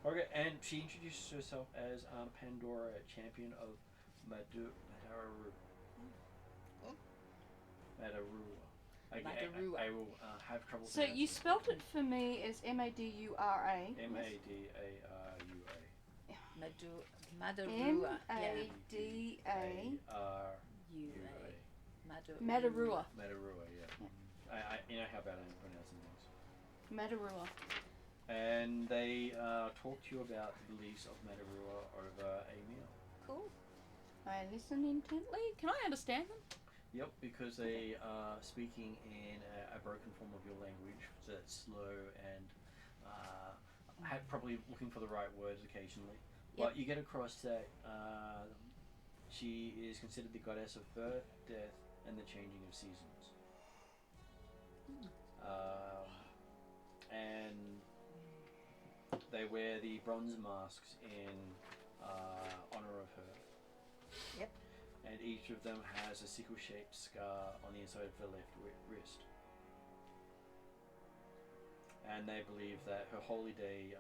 Okay, and she introduces herself as Pandora, champion of Madaruru. Madarua. I will have trouble. So you spelt it for me as Madura. Madura. Madarua. Madarua. Madarua. Madarua, yeah. You know how bad I am pronouncing things. Madarua. And they talk to you about the beliefs of Madarua over a meal. Cool. I listen intently. Can I understand them? Yep, because they are speaking in a broken form of your language, so it's slow and probably looking for the right words occasionally. Yep. But you get across that she is considered the goddess of birth, death, and the changing of seasons. And they wear the bronze masks in honor of her. Yep. And each of them has a sickle-shaped scar on the inside of the left wrist. And they believe that her holy day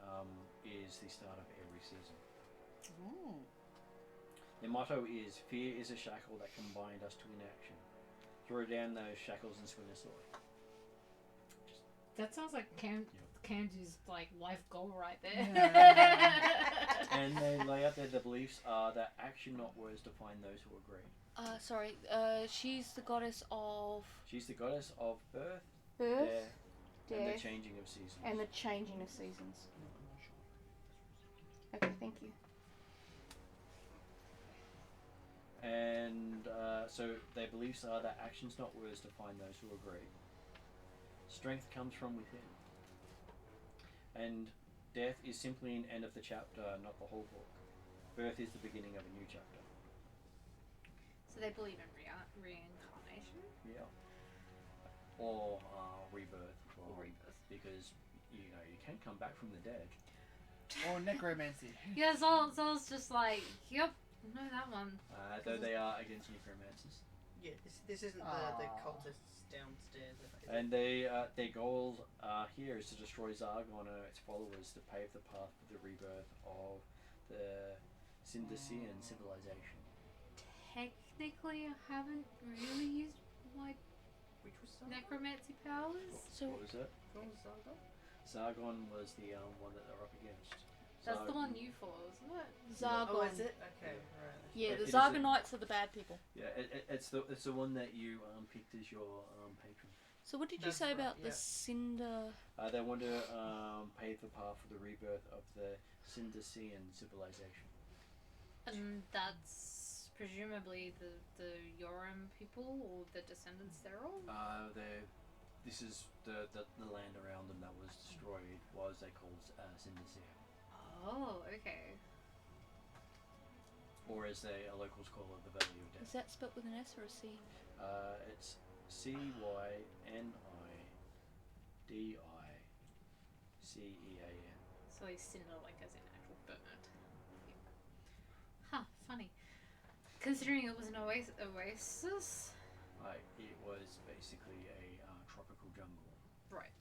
is the start of every season. Ooh. Their motto is, fear is a shackle that can bind us to inaction. Throw down those shackles and swing us away. That sounds like Kanji's like life goal right there. And they lay out there the beliefs are that action, not words, define those who agree. She's the goddess of She's the goddess of birth, birth, death, and the death, changing of seasons. and the changing of seasons. Okay, thank you. So their beliefs are that actions, not words, define those who agree. Strength comes from within. And death is simply an end of the chapter, not the whole book. Birth is the beginning of a new chapter. So they believe in reincarnation? Yeah. Or rebirth. Or rebirth. Because, you know, you can come back from the dead. Or necromancy. Yeah, Zol's just like, yep, know that one. Though they are against necromancers. Yeah, this isn't the cultists downstairs. Is it? And their goal here is to destroy Zargon and its followers to pave the path for the rebirth of the Sindasian civilization. Technically, I haven't really used my Which was Zargon? necromancy powers. So What was it? What was Zargon? Zargon was the one that they're up against. That's the one you follow, isn't it? Zargon. Oh, is it? Okay, right. Yeah, the It is Zargonites are the bad people. Yeah, it's the one that you picked as your patron. So what did you That's say right, about yeah. the cinder? They want to pave the path for the rebirth of the Sindasian civilization. And that's presumably the Yoram people or the descendants thereof? This is the land around them that was destroyed was they called Sindasian, Oh, okay. or as the locals call it, the Valley of Is Death. that spelled with an S or a C? It's CYNIDICEAN. So he's cinder like as in actual burnt. Huh, funny. Considering it was an oasis? It was basically a tropical jungle. Right.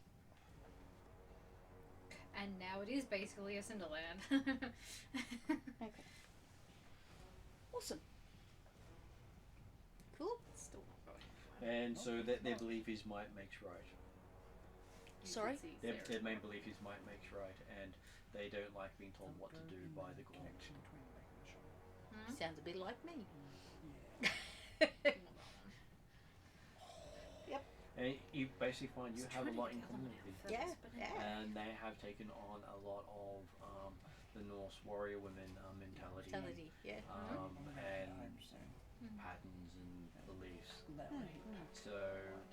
And now it is basically a cinderland. Okay. Awesome. Cool. Still not going. And so that their belief is might makes right. You Sorry? can see Their Sarah. main belief is might makes right, and they don't like being told what to do by the Gorn. Connection between making sure. Hmm? Sounds a bit like me. And you basically find you have a lot in common with them. Yeah, yeah. And they have taken on a lot of the Norse warrior women mentality, Mentality, yeah. and I'm saying. patterns and beliefs. That way. So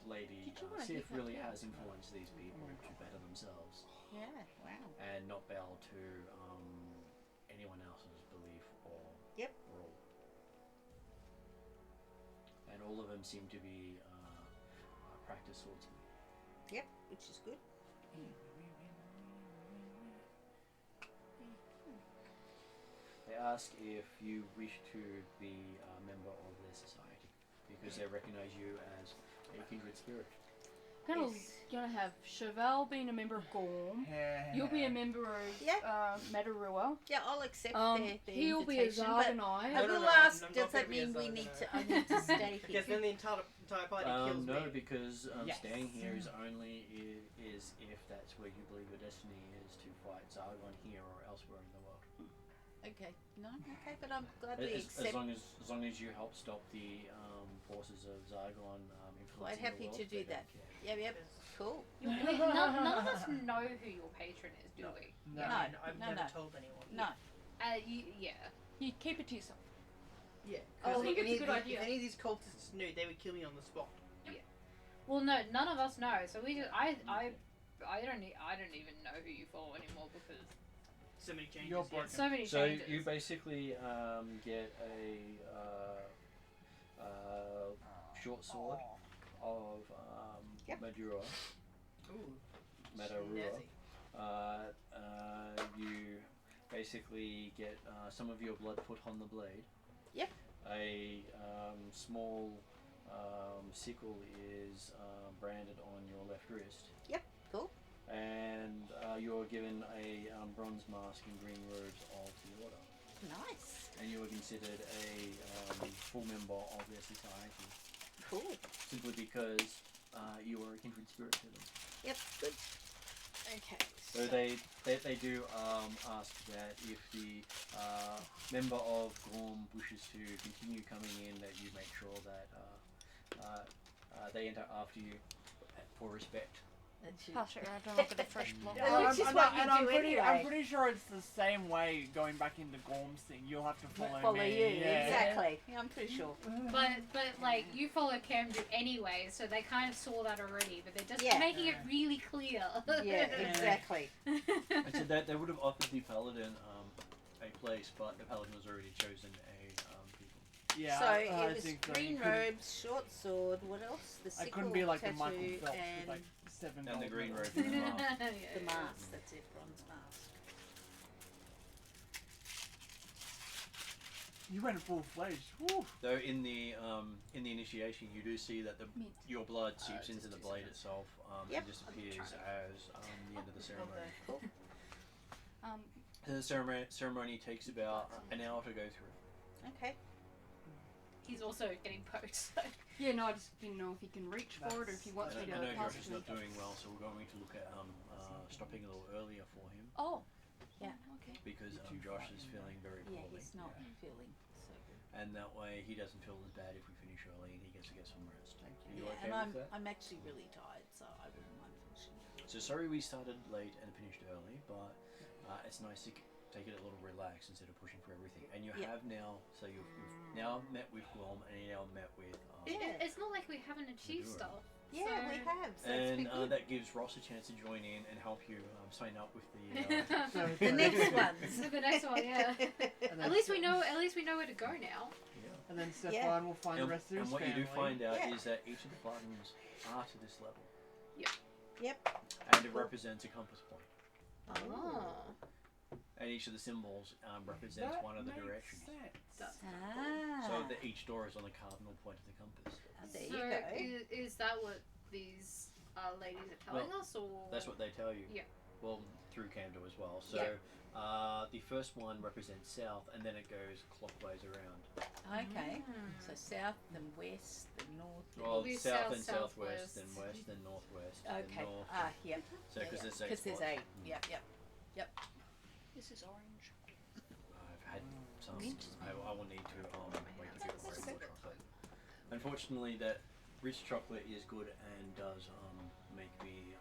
Lady Did you wanna Sif hit that really down? has influenced these people to better themselves Yeah, wow. and not bow to anyone else's belief or Yep. rule. And all of them seem to be practice swordsmen. Yep, which is good. They ask if you wish to be a member of their society because they recognize you as a kindred spirit. Gonna have Chevelle being a member of Gorm. You'll be a member of Yeah. Madarua. Yeah, I'll accept their He'll be a invitation, but Zargonite. I No, will no, ask, I'm not does that gonna be a mean we need to, I Zargonite. need to stay here? Because then the entire party kills No, me. because Yes. staying here is only is if that's where you believe your destiny is to fight Zargon here or elsewhere in the world. Okay, no, okay, but I'm glad we As accept. long as you help stop the forces of Zargon influencing Quite the happy world, to they do don't that. care. Yep, cool. Wait, none of us know who your patron is, do we? No. Yeah, I've no, never no. told anyone. No, Yeah. You keep it to yourself. Yeah. Oh, I If think it's a any- good if idea. any of these cultists knew, they would kill me on the spot. Well, no, none of us know. So we just, I don't even know who you follow anymore because So many changes. You're yeah. broken. so many So changes. you basically get a short sword of Yep. Ooh. Madarua. snazzy. You basically get some of your blood put on the blade. Yep. A small sickle is branded on your left wrist. Yep, cool. And you're given a bronze mask and green robes of the order. Nice. And you are considered a full member of their society. Cool. Simply because you are a kindred spirit to them. Yep, good. Okay. So they do ask that if the member of Gorm wishes to continue coming in, that you make sure that they enter after you for respect. And she, Pass it around and I'll get a fresh block. Yeah. Which is what you do anyway. I'm pretty sure it's the same way going back into Gorm's thing. You'll have to follow you, me. Yeah. exactly. Yeah, I'm pretty sure. But like you follow Camden anyway, so they kind of saw that already. But they're just Yeah. making it really clear. Yeah, exactly. And so that they would have offered the paladin a place, but the paladin was already chosen a people. Yeah. So I it was think that green you couldn't- robes, short sword. What else? The I sickle couldn't be like the tattoo Michael Phelps and with like 7 And the gold green medals. robe and the mask. the mask. That's it, bronze mask. You went full fledged. Woo. Though in the initiation, you do see that Mint. your blood seeps it's into the too blade soon. itself Yep. and disappears as the end of the ceremony. Cool. Um, The ceremony takes about an hour to go through. Okay. He's also getting poked. So. Yeah, no, I just didn't know if he can reach for it or if he wants I me to know pass Josh it is to not him. doing well, so we're going to look at stopping a little earlier for him oh. Yeah. Okay. because Too Josh far, is yeah. feeling very Yeah, poorly, he's not feeling so good. and that way he doesn't feel as bad if we finish early and he gets to get some rest. Are you Yeah, okay and with that? I'm actually really tired, so I wouldn't mind finishing it. So sorry we started late and finished early, but it's nice to take it a little relaxed instead of pushing for everything. And you Yeah. have now, so you've now met with Glom and you now met with Yeah. It's not like we haven't achieved Madura. stuff. Yeah, so... we have. So it's and been good. that gives Ross a chance to join in and help you sign up with the. So The next ones. The next one, yeah. And At then least we know where to go now. Yeah. And then Stefan Yeah. will find the rest of his And what family. you do find out Yeah. is that each of the buttons are to this level. Yep. And it represents a compass point. Oh. And each of the symbols represents That one of the makes directions. sense. Ah. So that each door is on the cardinal point of the compass. There So you go. is that what these ladies are telling us, or That's what they tell you. Yeah. Well, through Camdo as well. So the first one represents south, and then it goes clockwise around. Okay. So south, then west, then north. Then Well, be south south, and southwest, southwest. then west, then northwest, Okay. then north. Ah, yep. So because there's eight Because there's spots. 8. Yep, yep. This is orange. I've had some. Mint. I will need to wait a bit for more chocolate. Unfortunately, that rich chocolate is good and does make me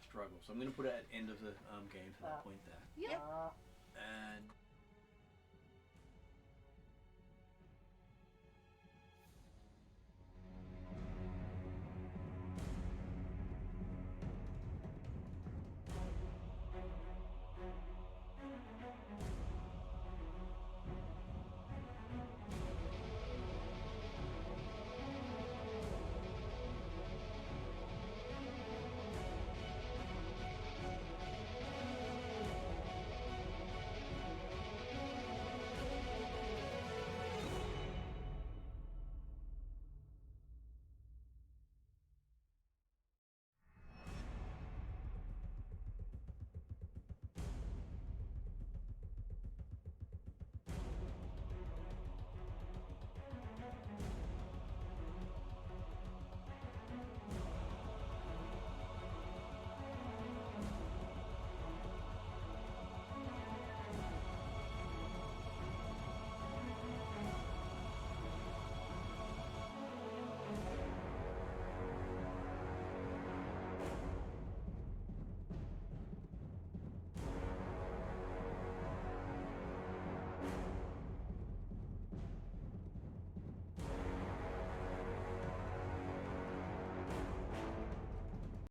struggle. So I'm going to put it at the end of the game for that point there. Yeah. And